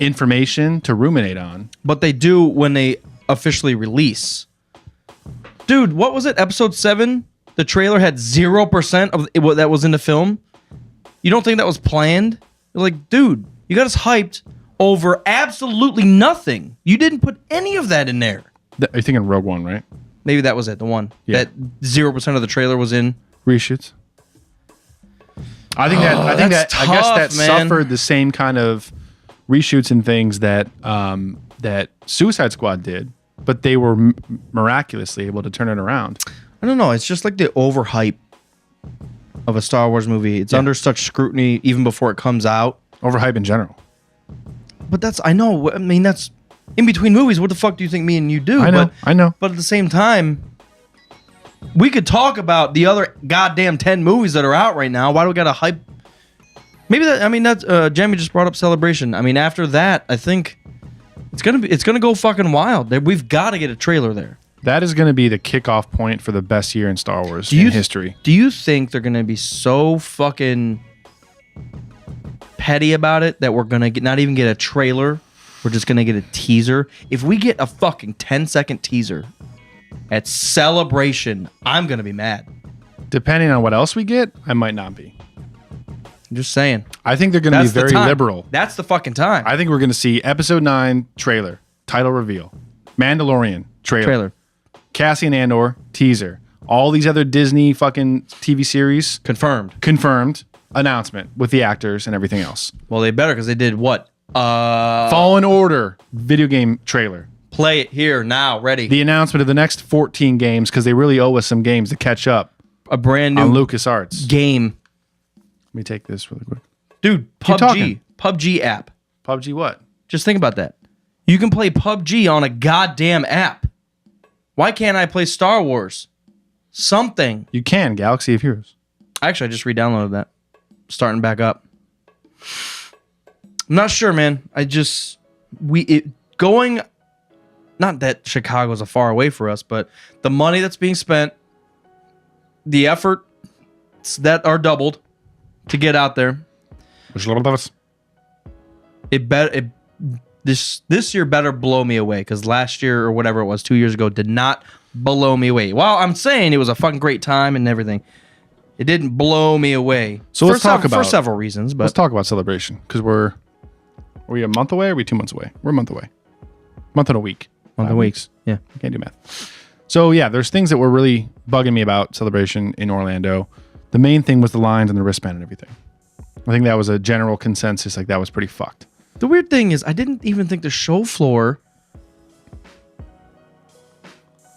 information to ruminate on. But they do when they officially release. Dude, what was it? Episode 7? The trailer had 0% of what that was in the film. You don't think that was planned? You're like, dude, you got us hyped over absolutely nothing. You didn't put any of that in there. Are you thinking Rogue One, right? Maybe that was it, the one. Yeah. That 0% of the trailer was in. Reshoots. I think I guess that man. suffered the same kind of reshoots and things that that Suicide Squad did, but they were miraculously able to turn it around. I don't know. It's just like the overhype of a Star Wars movie. It's under such scrutiny even before it comes out. Overhype in general. But that's, I know. I mean, that's in between movies. What the fuck do you think me and you do? I know. But at the same time, we could talk about the other goddamn 10 movies that are out right now. Why do we got to hype? Maybe that, I mean, that's, Jamie just brought up Celebration. I mean, after that, I think it's gonna go fucking wild. We've got to get a trailer there. That is going to be the kickoff point for the best year in Star Wars history. Do you think they're going to be so fucking petty about it that we're going to not even get a trailer? We're just going to get a teaser. If we get a fucking 10-second teaser at Celebration, I'm going to be mad. Depending on what else we get, I might not be. I'm just saying. I think they're going to be very liberal. That's the fucking time. I think we're going to see Episode 9 trailer, title reveal, Mandalorian trailer. Cassian Andor teaser. All these other Disney fucking TV series confirmed announcement with the actors and everything else. Well, they better because they did what? Fallen Order video game trailer. Play it here now, ready. The announcement of the next 14 games because they really owe us some games to catch up. A brand new on LucasArts game. Let me take this really quick, dude. PUBG app. PUBG what? Just think about that. You can play PUBG on a goddamn app. Why can't I play Star Wars? Something. You can, Galaxy of Heroes. Actually, I just re-downloaded that. Starting back up. I'm not sure, man. Going, not that Chicago's a far away for us, but the money that's being spent, the effort that are doubled to get out there. Which a lot of us. This year better blow me away because last year or whatever it was 2 years ago did not blow me away. While I'm saying it was a fucking great time and everything, it didn't blow me away. So let's talk about for several reasons. But let's talk about Celebration because are we a month away? Or are we 2 months away? We're a month away. Month and a week. Month and weeks. Yeah, I can't do math. So yeah, there's things that were really bugging me about Celebration in Orlando. The main thing was the lines and the wristband and everything. I think that was a general consensus. Like that was pretty fucked. The weird thing is, I didn't even think the show floor.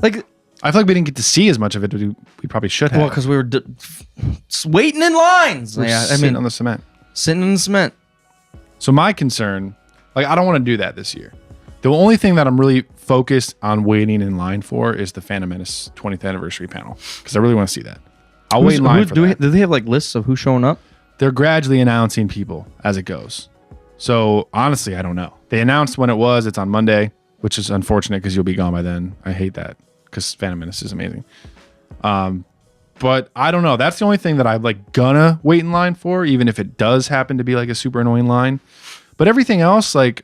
Like, I feel like we didn't get to see as much of it as we probably should have. Well, because we were waiting in lines. Sitting on the cement. Sitting in the cement. So my concern, like, I don't want to do that this year. The only thing that I'm really focused on waiting in line for is the Phantom Menace 20th anniversary panel because I really want to see that. I'll wait in line for that. Do they have like lists of who's showing up? They're gradually announcing people as it goes. So honestly, I don't know. They announced when it was. It's on Monday, which is unfortunate because you'll be gone by then. I hate that because Phantom Menace is amazing. But I don't know. That's the only thing that I'm like gonna wait in line for, even if it does happen to be like a super annoying line. But everything else, like,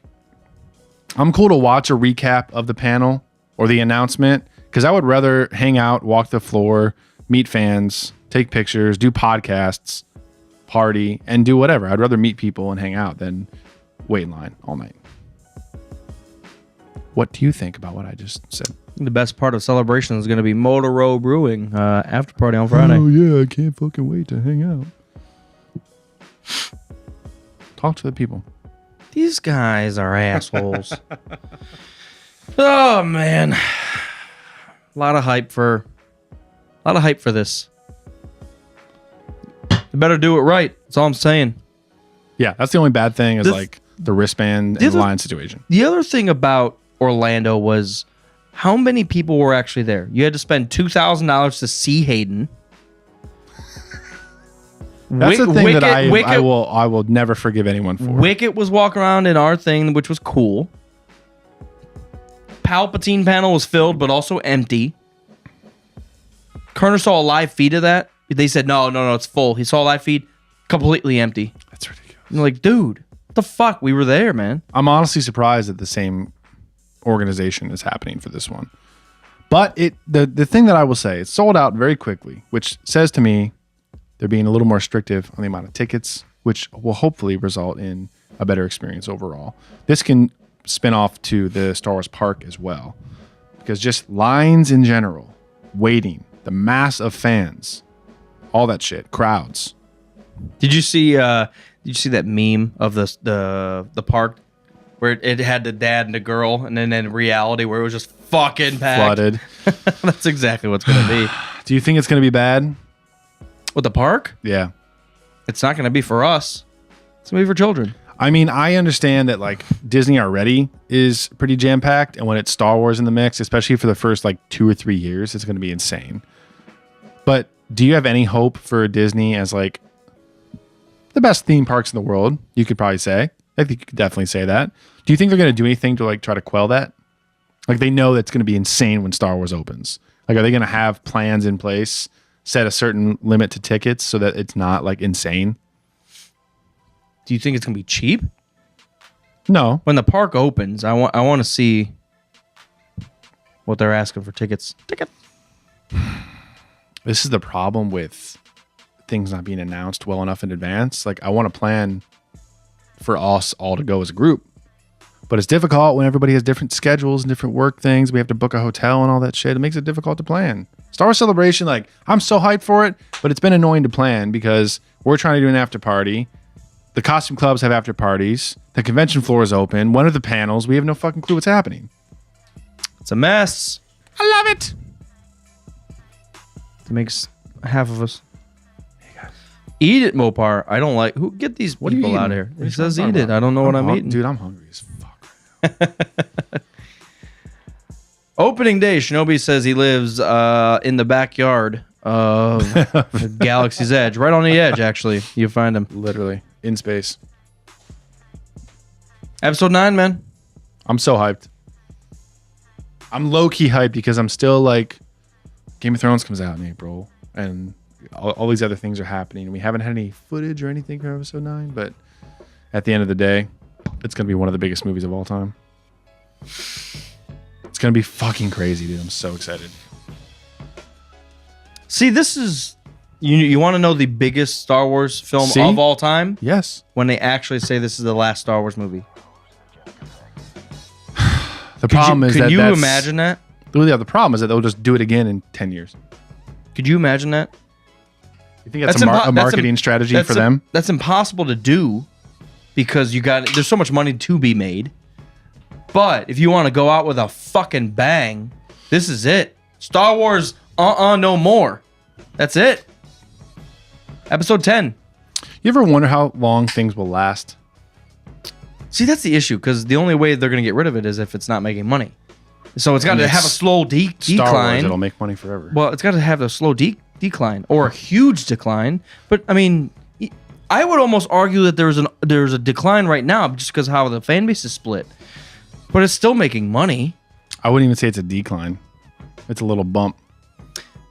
I'm cool to watch a recap of the panel or the announcement because I would rather hang out, walk the floor, meet fans, take pictures, do podcasts, party, and do whatever. I'd rather meet people and hang out than wait in line all night. What do you think about what I just said? The best part of Celebration is going to be Motorola Brewing after party on Friday. Oh yeah, I can't fucking wait to hang out. Talk to the people. These guys are assholes. Oh man, a lot of hype for A lot of hype for this. They better do it right. That's all I'm saying. Yeah, that's the only bad thing is like the wristband and other- line situation. The other thing about Orlando was how many people were actually there. You had to spend $2,000 to see Hayden. That's the thing that I Wicket, will never forgive anyone for. Wicket was walking around in our thing, which was cool. Palpatine panel was filled, but also empty. Kerner saw a live feed of that. They said, no, it's full. He saw a live feed, completely empty. That's ridiculous. I'm like, dude, what the fuck? We were there, man. I'm honestly surprised that the same organization is happening for this one. But the thing that I will say, it's sold out very quickly, which says to me they're being a little more restrictive on the amount of tickets, which will hopefully result in a better experience overall. This can spin off to the Star Wars park as well, because just lines in general, waiting, the mass of fans, all that shit, crowds. Did you see that meme of the park where it had the dad and the girl, and then in reality where it was just fucking packed? Flooded. That's exactly what's gonna be. Do you think it's going to be bad? With the park? Yeah. It's not gonna be for us. It's gonna be for children. I mean, I understand that like Disney already is pretty jam-packed, and when it's Star Wars in the mix, especially for the first like 2 or 3 years, it's going to be insane. But do you have any hope for Disney as like the best theme parks in the world? You could probably say. I think you could definitely say that. Do you think they're going to do anything to like try to quell that? Like they know that's going to be insane when Star Wars opens. Like, are they going to have plans in place, set a certain limit to tickets so that it's not like insane? Do you think it's gonna be cheap? No. When the park opens, I want to see what they're asking for tickets. This is the problem with things not being announced well enough in advance. Like I want to plan for us all to go as a group, but it's difficult when everybody has different schedules and different work things. We have to book a hotel and all that shit. It makes it difficult to plan. Star Wars Celebration, like I'm so hyped for it, but it's been annoying to plan because we're trying to do an after party. The costume clubs have after parties. The convention floor is open. When are the panels? We have no fucking clue what's happening. It's a mess. I love it. It makes half of us. Eat it, Mopar. I don't like. Who get these What are you people out eating? here? What are It you says talking eat it. about? I don't know what I'm eating. Dude, I'm hungry as fuck. Opening day, Shinobi says he lives in the backyard of Galaxy's Edge. Right on the edge, actually. You find him. Literally in space. Episode 9, man. I'm so hyped. I'm low-key hyped because I'm still like Game of Thrones comes out in April and all these other things are happening. We haven't had any footage or anything for episode 9, but at the end of the day, it's going to be one of the biggest movies of all time. It's going to be fucking crazy, dude. I'm so excited. See, this is... You want to know the biggest Star Wars film See? of all time? Yes. When they actually say this is the last Star Wars movie. The problem is that Could you that's- imagine that? Well, yeah, the problem is that they'll just do it again in 10 years. Could you imagine that? You think that's a marketing strategy for them? That's impossible to do because there's so much money to be made. But if you want to go out with a fucking bang, this is it. Star Wars, no more. That's it. Episode 10. You ever wonder how long things will last? See, that's the issue because the only way they're going to get rid of it is if it's not making money. So it's got to it's have a slow Star Wars, decline. it'll make money forever. Well, it's got to have a slow decline or a huge decline. But I mean, I would almost argue that there's a decline right now just because how the fan base is split. But it's still making money. I wouldn't even say it's a decline. It's a little bump.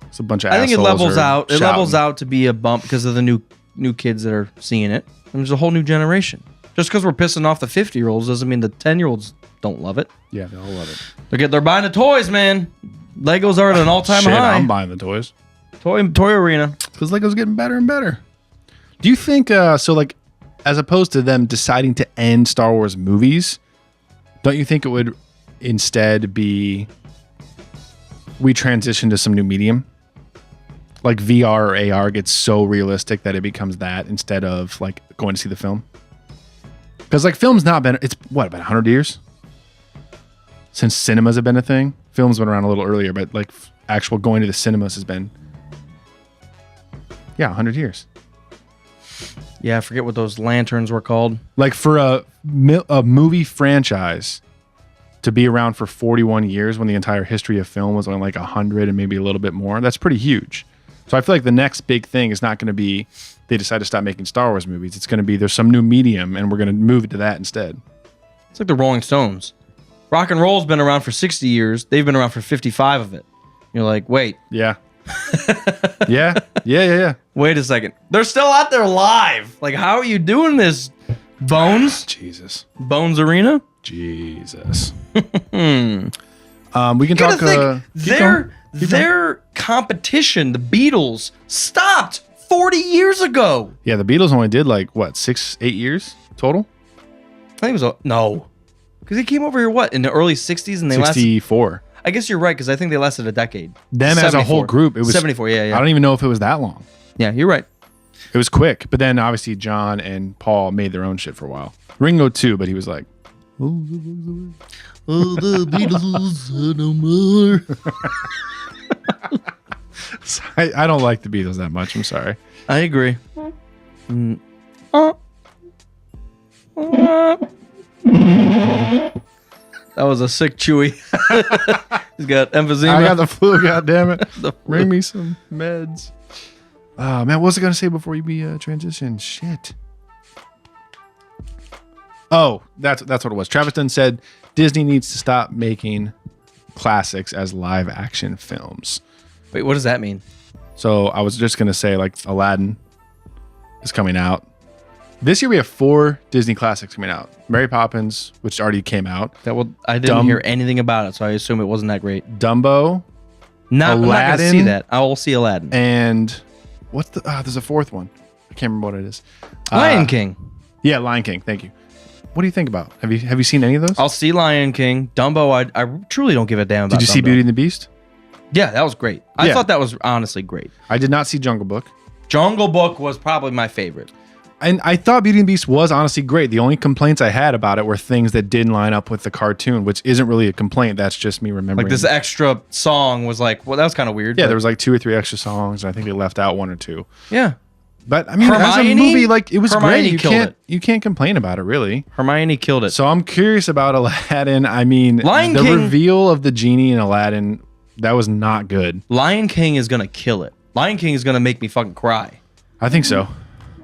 It's a bunch of I think it assholes levels are out. It shouting. levels out to be a bump because of the new kids that are seeing it. And there's a whole new generation. Just because we're pissing off the 50-year-olds doesn't mean the 10-year-olds don't love it. Yeah, they'll love it. They're buying the toys, man. Legos are at an all-time Shit, high. I'm buying the toys. Toy arena. Because Lego's getting better and better. Do you think, so like, as opposed to them deciding to end Star Wars movies, don't you think it would instead be we transition to some new medium? Like VR or AR gets so realistic that it becomes that instead of like going to see the film? Because like film's not been, it's what, about 100 years? Since cinemas have been a thing? Film's been around a little earlier, but like actual going to the cinemas has been Yeah, 100 years. Yeah, I forget what those lanterns were called. Like for a movie franchise to be around for 41 years when the entire history of film was only like 100 and maybe a little bit more, that's pretty huge. So I feel like the next big thing is not going to be they decide to stop making Star Wars movies. It's going to be there's some new medium and we're going to move it to that instead. It's like the Rolling Stones. Rock and roll's been around for 60 years. They've been around for 55 of it. You're like, wait. Yeah. Yeah. Wait a second. They're still out there live. Like, how are you doing this, Bones? Jesus. Bones Arena? Jesus. We can talk. Their competition, the Beatles, stopped 40 years ago. Yeah, the Beatles only did like what 6-8 years total. I think it was no, because they came over here in the early 60s and they 64. lasted. I guess you're right because I think they lasted a decade. Them as a whole group, it was 74. Yeah. I don't even know if it was that long. Yeah, you're right. It was quick, but then obviously John and Paul made their own shit for a while. Ringo too, but he was like, "Oh, the Beatles no more." I don't like the Beatles that much. I'm sorry. I agree. That was a sick Chewy. He's got emphysema. I got the flu. God damn it! Bring me some meds. Oh man, what was I gonna say before we transition? Shit. Oh, that's what it was. Travis Dunn said Disney needs to stop making classics as live action films. Wait, what does that mean? So I was just gonna say like Aladdin is coming out. This year we have 4 Disney classics coming out. Mary Poppins, which already came out. I didn't hear anything about it, so I assume it wasn't that great. Dumbo. I'm not gonna see that. I will see Aladdin. And what's the? There's a 4th one. I can't remember what it is. Lion King. Yeah, Lion King. Thank you. What do you think about? Have you seen any of those? I'll see Lion King. Dumbo. I truly don't give a damn about. Did you see Dumbo. Beauty and the Beast? Yeah, that was great. I thought that was honestly great. I did not see Jungle Book. Jungle Book was probably my favorite. And I thought Beauty and the Beast was honestly great. The only complaints I had about it were things that didn't line up with the cartoon, which isn't really a complaint. That's just me remembering. Like this extra song was like, well, that was kind of weird. Yeah, there was like 2 or 3 extra songs, and I think they left out 1 or 2. Yeah. But I mean, as a Hermione- movie, like it was Hermione great. You can't complain about it, really. Hermione killed it. So I'm curious about Aladdin. I mean, Lion the King- reveal of the genie in Aladdin, that was not good. Lion King is gonna kill it. Lion King is gonna make me fucking cry. I think so.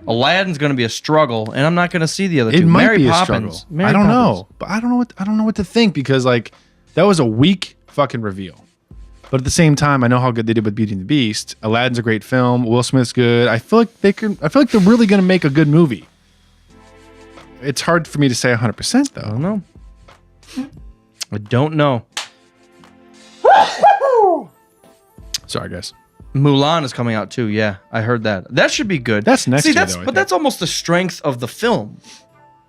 Aladdin's gonna be a struggle, and I'm not gonna see the other It two. might Mary be a Poppins. struggle. I don't know, but I don't know what to think because like that was a weak fucking reveal. But at the same time, I know how good they did with Beauty and the Beast. Aladdin's a great film. Will Smith's good. I feel like they're really gonna make a good movie. It's hard for me to say 100% though. I don't know. I don't know. Sorry, guys. Mulan is coming out too. Yeah, I heard that. That should be good. That's next year, that's though, I but think. that's almost the strength of the film.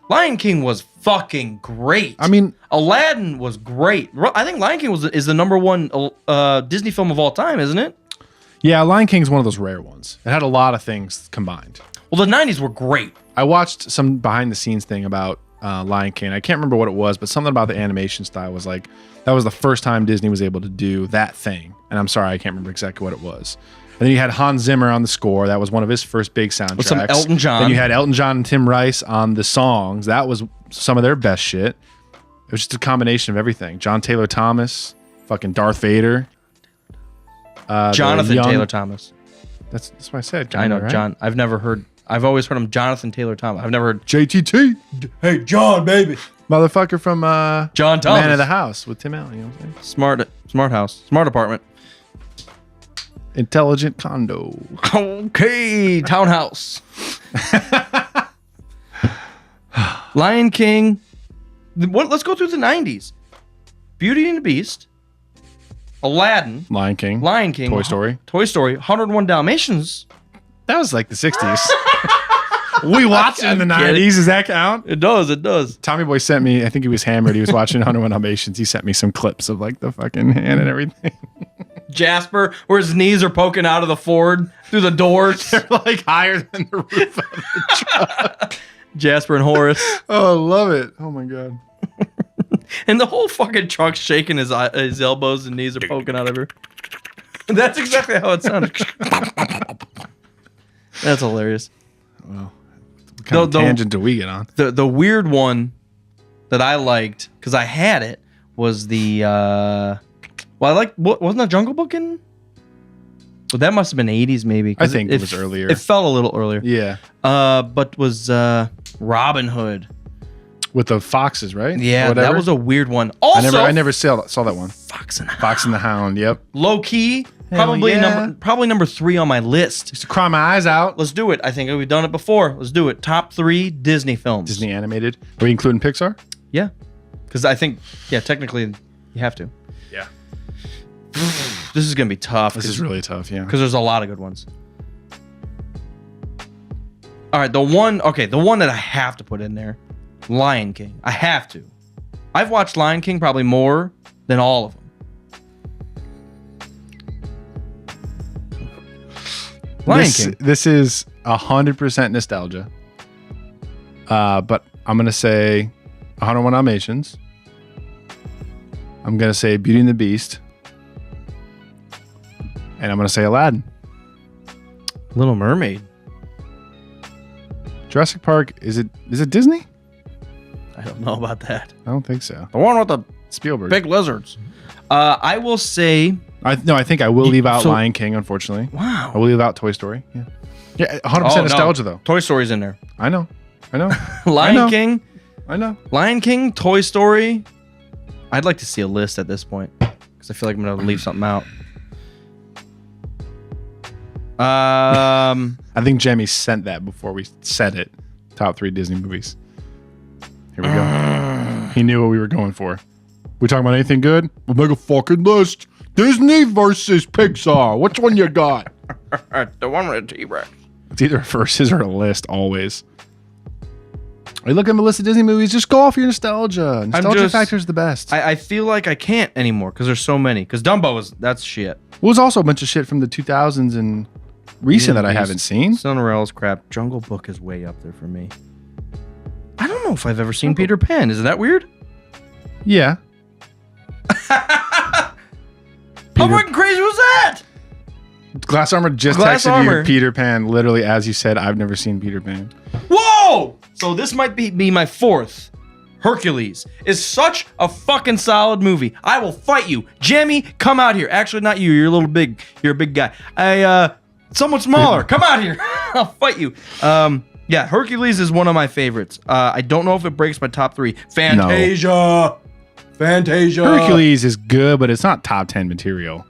Lion King was fucking great. I mean, Aladdin was great. I think Lion King is the number 1 Disney film of all time, isn't it? yeah, Lion King's one of those rare ones. It had a lot of things combined. Well, the 90s were great. I watched some behind the scenes thing about Lion King. I can't remember what it was, but something about the animation style was like that was the first time Disney was able to do that thing. And I'm sorry, I can't remember exactly what it was. And then you had Hans Zimmer on the score. That was one of his first big soundtracks. With some Elton John. Then you had Elton John and Tim Rice on the songs. That was some of their best shit. It was just a combination of everything. John Taylor Thomas, fucking Darth Vader. Jonathan Taylor Thomas. That's what I said. I know, right? John. I've always heard him Jonathan Taylor Thomas. I've never heard JTT. Hey, John, baby. Motherfucker from John Thomas. Man of the House with Tim Allen. You know what I'm saying? Smart house. Smart apartment. Intelligent condo. Okay, townhouse. Lion King. Let's go through the 90s. Beauty and the Beast. Aladdin. Lion King. Toy Story. Toy Story. 101 Dalmatians. That was like the 60s. We watched it in the kidding. 90s. Does that count? It does. Tommy Boy sent me, I think he was hammered. He was watching 101 Dalmatians. He sent me some clips of like the fucking hand and everything. Jasper, where his knees are poking out of the Ford through the doors. They're like higher than the roof of the truck. Jasper and Horace. Oh, I love it. Oh my God. And the whole fucking truck's shaking, his elbows and knees are poking out of her. That's exactly how it sounded. That's hilarious. What kind of tangent do we get on? The weird one that I liked because I had it was the wasn't that Jungle Book in? Well, that must have been 80s maybe. I think it was earlier. It felt a little earlier. Yeah. But was Robin Hood. With the foxes, right? Yeah, that was a weird one. Also, I never saw that one. Fox and the Hound. Fox and the Hound. Yep. Low key, Hell yeah. probably number 3 on my list. Used to cry my eyes out. Let's do it. I think we've done it before. Let's do it. Top 3 Disney films. Disney animated. Are we including Pixar? Yeah, because I think technically you have to. Yeah. This is gonna be tough. This is really tough. Yeah. Because there's a lot of good ones. All right, the one that I have to put in there, Lion King. I have to. I've watched Lion King probably more than all of them. Lion King. This is 100% nostalgia. But I'm gonna say 101 Dalmatians. I'm gonna say Beauty and the Beast. And I'm gonna say Aladdin. Little Mermaid. Jurassic Park, is it Disney? I don't know about that. I don't think so. The one with the Spielberg. big lizards. I will say. I think I will leave out So- Lion King, unfortunately. Wow. I will leave out Toy Story. Yeah, 100% nostalgia though. Toy Story's in there. I know. Lion King. I know. Lion King, Toy Story. I'd like to see a list at this point because I feel like I'm gonna leave something out. I think Jamie sent that before we said it. Top 3 Disney movies. Here we go. He knew what we were going for. We talking about anything good? We'll make a fucking list. Disney versus Pixar. Which one you got? The one with the T-Rex. It's either a versus or a list, always. Are you looking at a list of Disney movies? Just go off your nostalgia. Nostalgia factor is the best. I feel like I can't anymore because there's so many. Because Dumbo that's shit. Well, there's also a bunch of shit from the 2000s and recent that I haven't seen. Cinderella's crap. Jungle Book is way up there for me. I don't know if I've ever seen Peter Pan. Is that weird? Yeah. How fucking crazy was that? Glass Armor just Glass texted Armor. you Peter Pan, literally as you said. I've never seen Peter Pan. Whoa! So this might be my 4th. Hercules is such a fucking solid movie. I will fight you. Jamie, come out here. Actually, not you. You're a little big. You're a big guy. Somewhat smaller. Come out here. I'll fight you. Yeah, Hercules is one of my favorites. I don't know if it breaks my top 3. Fantasia. Hercules is good, but it's not top 10 material.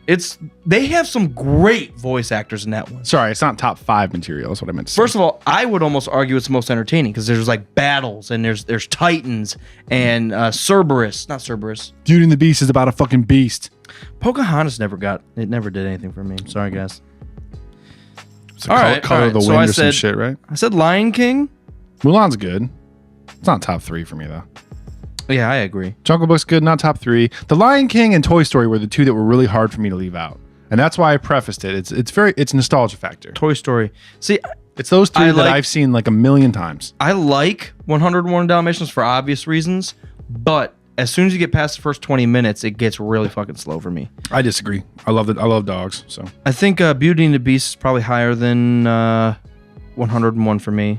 They have some great voice actors in that one. Sorry, it's not top 5 material. That's what I meant to say. First of all, I would almost argue it's the most entertaining because there's like battles and there's titans and Cerberus. Not Cerberus. Beauty and the Beast is about a fucking beast. Pocahontas never did anything for me. I'm sorry, guys. It's the color of the So wind or some shit, right? I said Lion King. Mulan's good. It's not top 3 for me, though. Yeah, I agree. Jungle Book's good, not top 3. The Lion King and Toy Story were the 2 that were really hard for me to leave out. And that's why I prefaced it. It's nostalgia factor. Toy Story. See, It's those 3 that I've seen like a million times. I like 101 Dalmatians for obvious reasons, but as soon as you get past the first 20 minutes, it gets really fucking slow for me. I disagree. I love dogs. So I think Beauty and the Beast is probably higher than 101 for me. You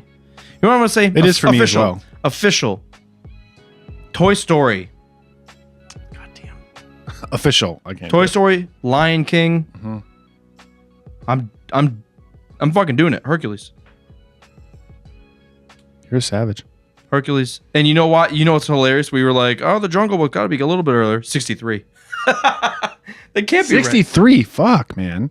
know what I'm gonna say? It is for me as well. Official. Toy Story. Goddamn. Official. I can't. Toy Story. Lion King. Mm-hmm. I'm fucking doing it. Hercules. You're a savage. Hercules. And you know what? You know what's hilarious? We were like, oh, the Jungle Book got to be a little bit earlier. 63. They can't be 63. Right. Fuck, man.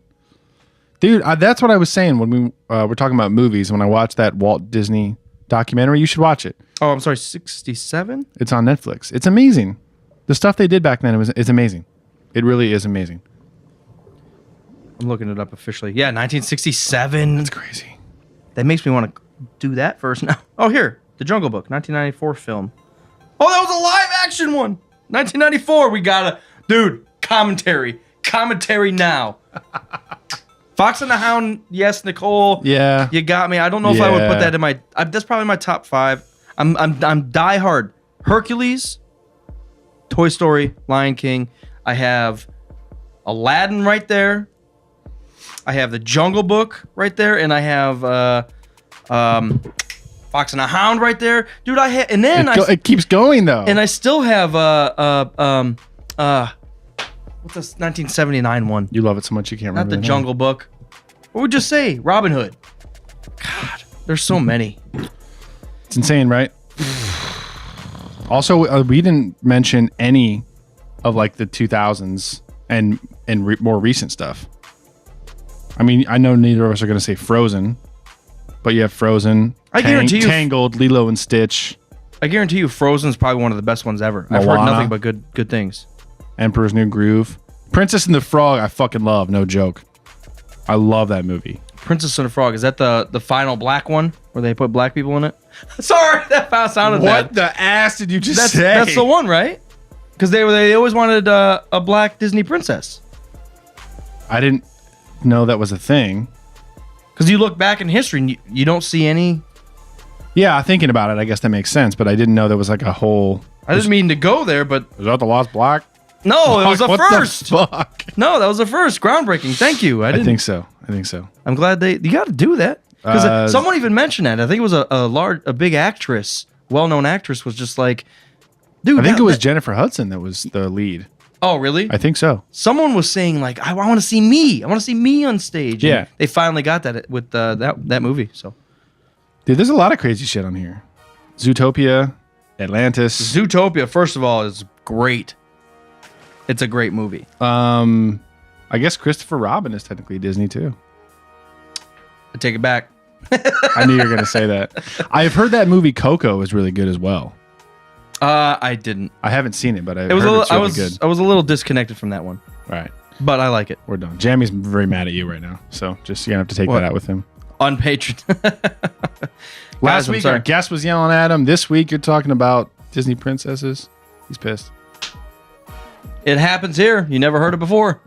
Dude, that's what I was saying when we were talking about movies. When I watched that Walt Disney documentary, you should watch it. Oh, I'm sorry, 67? It's on Netflix. It's amazing. The stuff they did back then is amazing. It really is amazing. I'm looking it up officially. Yeah, 1967. That's crazy. That makes me want to do that first now. Oh, here. The Jungle Book, 1994 film. Oh, that was a live action one. 1994. We got a... Dude, commentary. Commentary now. Fox and the Hound, yes, Nicole. Yeah. You got me. I don't know if I would put that in my... that's probably my top 5. I'm die hard. Hercules, Toy Story, Lion King. I have Aladdin right there. I have the Jungle Book right there, and I have Fox and a Hound right there, dude. And then it keeps going though. And I still have what's this 1979 one? You love it so much you can't remember. Not the Jungle Book. What would you say? Robin Hood. God, there's so many. It's insane, right? Also, we didn't mention any of like the 2000s and more recent stuff. I mean, I know neither of us are going to say Frozen, but you have Frozen. I guarantee you, Tangled, Lilo and Stitch. I guarantee you, Frozen's probably one of the best ones ever. I've heard Moana. nothing but good things. Emperor's New Groove. Princess and the Frog, I fucking love. No joke. I love that movie. Princess and the Frog. Is that the final black one where they put black people in it? Sorry, that sounded bad. What the ass did you just say? That's the one, right? Because they always wanted a black Disney princess. I didn't know that was a thing. Because you look back in history and you don't see any. Yeah, thinking about it, I guess that makes sense. But I didn't know there was like a whole. I didn't mean to go there, but Is that the Lost Black? no, it was a What first. the fuck? No, that was a first. Groundbreaking. Thank you. I think so. I'm glad you got to do that. Because someone even mentioned that. I think it was a big actress, well-known actress, was just like, dude. I think it was Jennifer Hudson that was the lead. Oh, really? I think so. Someone was saying like, I want to see me. I want to see me on stage. Yeah. And they finally got that with that movie. So, Dude, there's a lot of crazy shit on here. Zootopia, Atlantis. Zootopia, first of all, is great. It's a great movie. I guess Christopher Robin is technically Disney too. I take it back. I knew you were going to say that. I've heard that movie Coco is really good as well. I didn't. I haven't seen it, but It was heard it's really good. I was a little disconnected from that one, All right, but I like it. we're done. Jammy's very mad at you right now, so just you're going to have to take What? that out with him. On Patreon. Last I'm week, sorry. our guest was yelling at him. This week, you're talking about Disney princesses. He's pissed. It happens here. You never heard it before.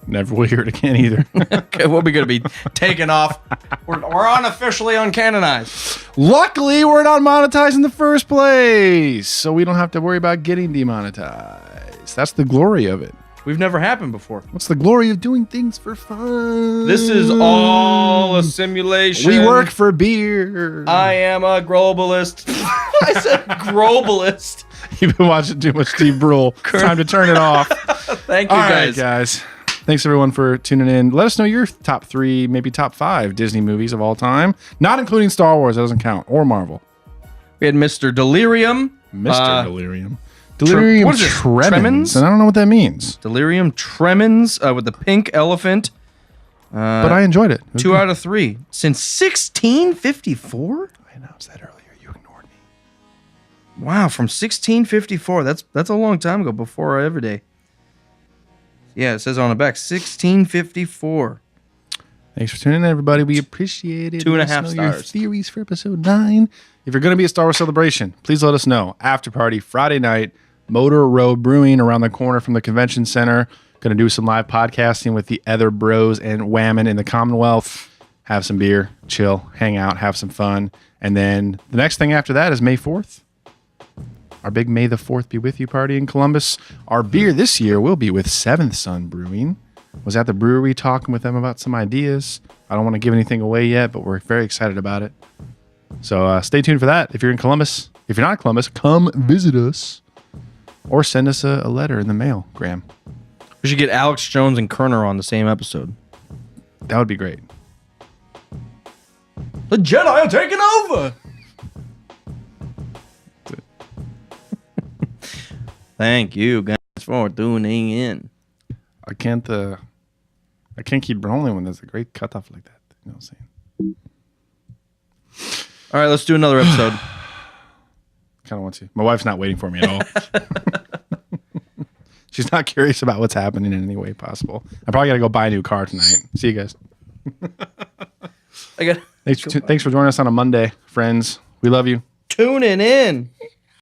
Never will hear it again either. Okay, we'll be going to be taken off. We're unofficially uncanonized. Luckily, we're not monetized in the first place, so we don't have to worry about getting demonetized. That's the glory of it. We've never happened before. What's the glory of doing things for fun? This is all a simulation. We work for beer. I am a globalist. I said globalist. You've been watching too much Steve Brule. Time to turn it off. Thank you, All right, guys. guys. Thanks, everyone, for tuning in. Let us know your top 3, maybe top 5 Disney movies of all time, not including Star Wars. That doesn't count. Or Marvel. We had Mr. Delirium. Mr. Delirium. Delirium what is it? Tremens. And I don't know what that means. Delirium Tremens with the pink elephant. But I enjoyed it. It was 2 good. out of 3. Since 1654? I announced that earlier. You ignored me. Wow, from 1654. That's a long time ago, before our everyday. Yeah, it says on the back, 1654. Thanks for tuning in, everybody. We appreciate it. 2.5 Let us know your stars. theories for episode 9. If you're going to be at Star Wars Celebration, please let us know. After party Friday night, Motor Road Brewing around the corner from the convention center. Going to do some live podcasting with the other bros and whammon in the Commonwealth. Have some beer, chill, hang out, have some fun. And then the next thing after that is May 4th. Our big May the 4th be with you party in Columbus. Our beer this year will be with Seventh Son Brewing. Was at the brewery talking with them about some ideas. I don't want to give anything away yet, but we're very excited about it. So stay tuned for that. If you're in Columbus, if you're not in Columbus, come visit us or send us a letter in the mail, Graham. We should get Alex Jones and Kerner on the same episode. That would be great. The Jedi are taking over! Thank you guys for tuning in. I can't keep rolling when there's a great cutoff like that. You know what I'm saying? All right, let's do another episode. Kind of want to. My wife's not waiting for me at all. She's not curious about what's happening in any way possible. I probably got to go buy a new car tonight. See you guys. I got Thanks for joining us on a Monday, friends. We love you. tuning in.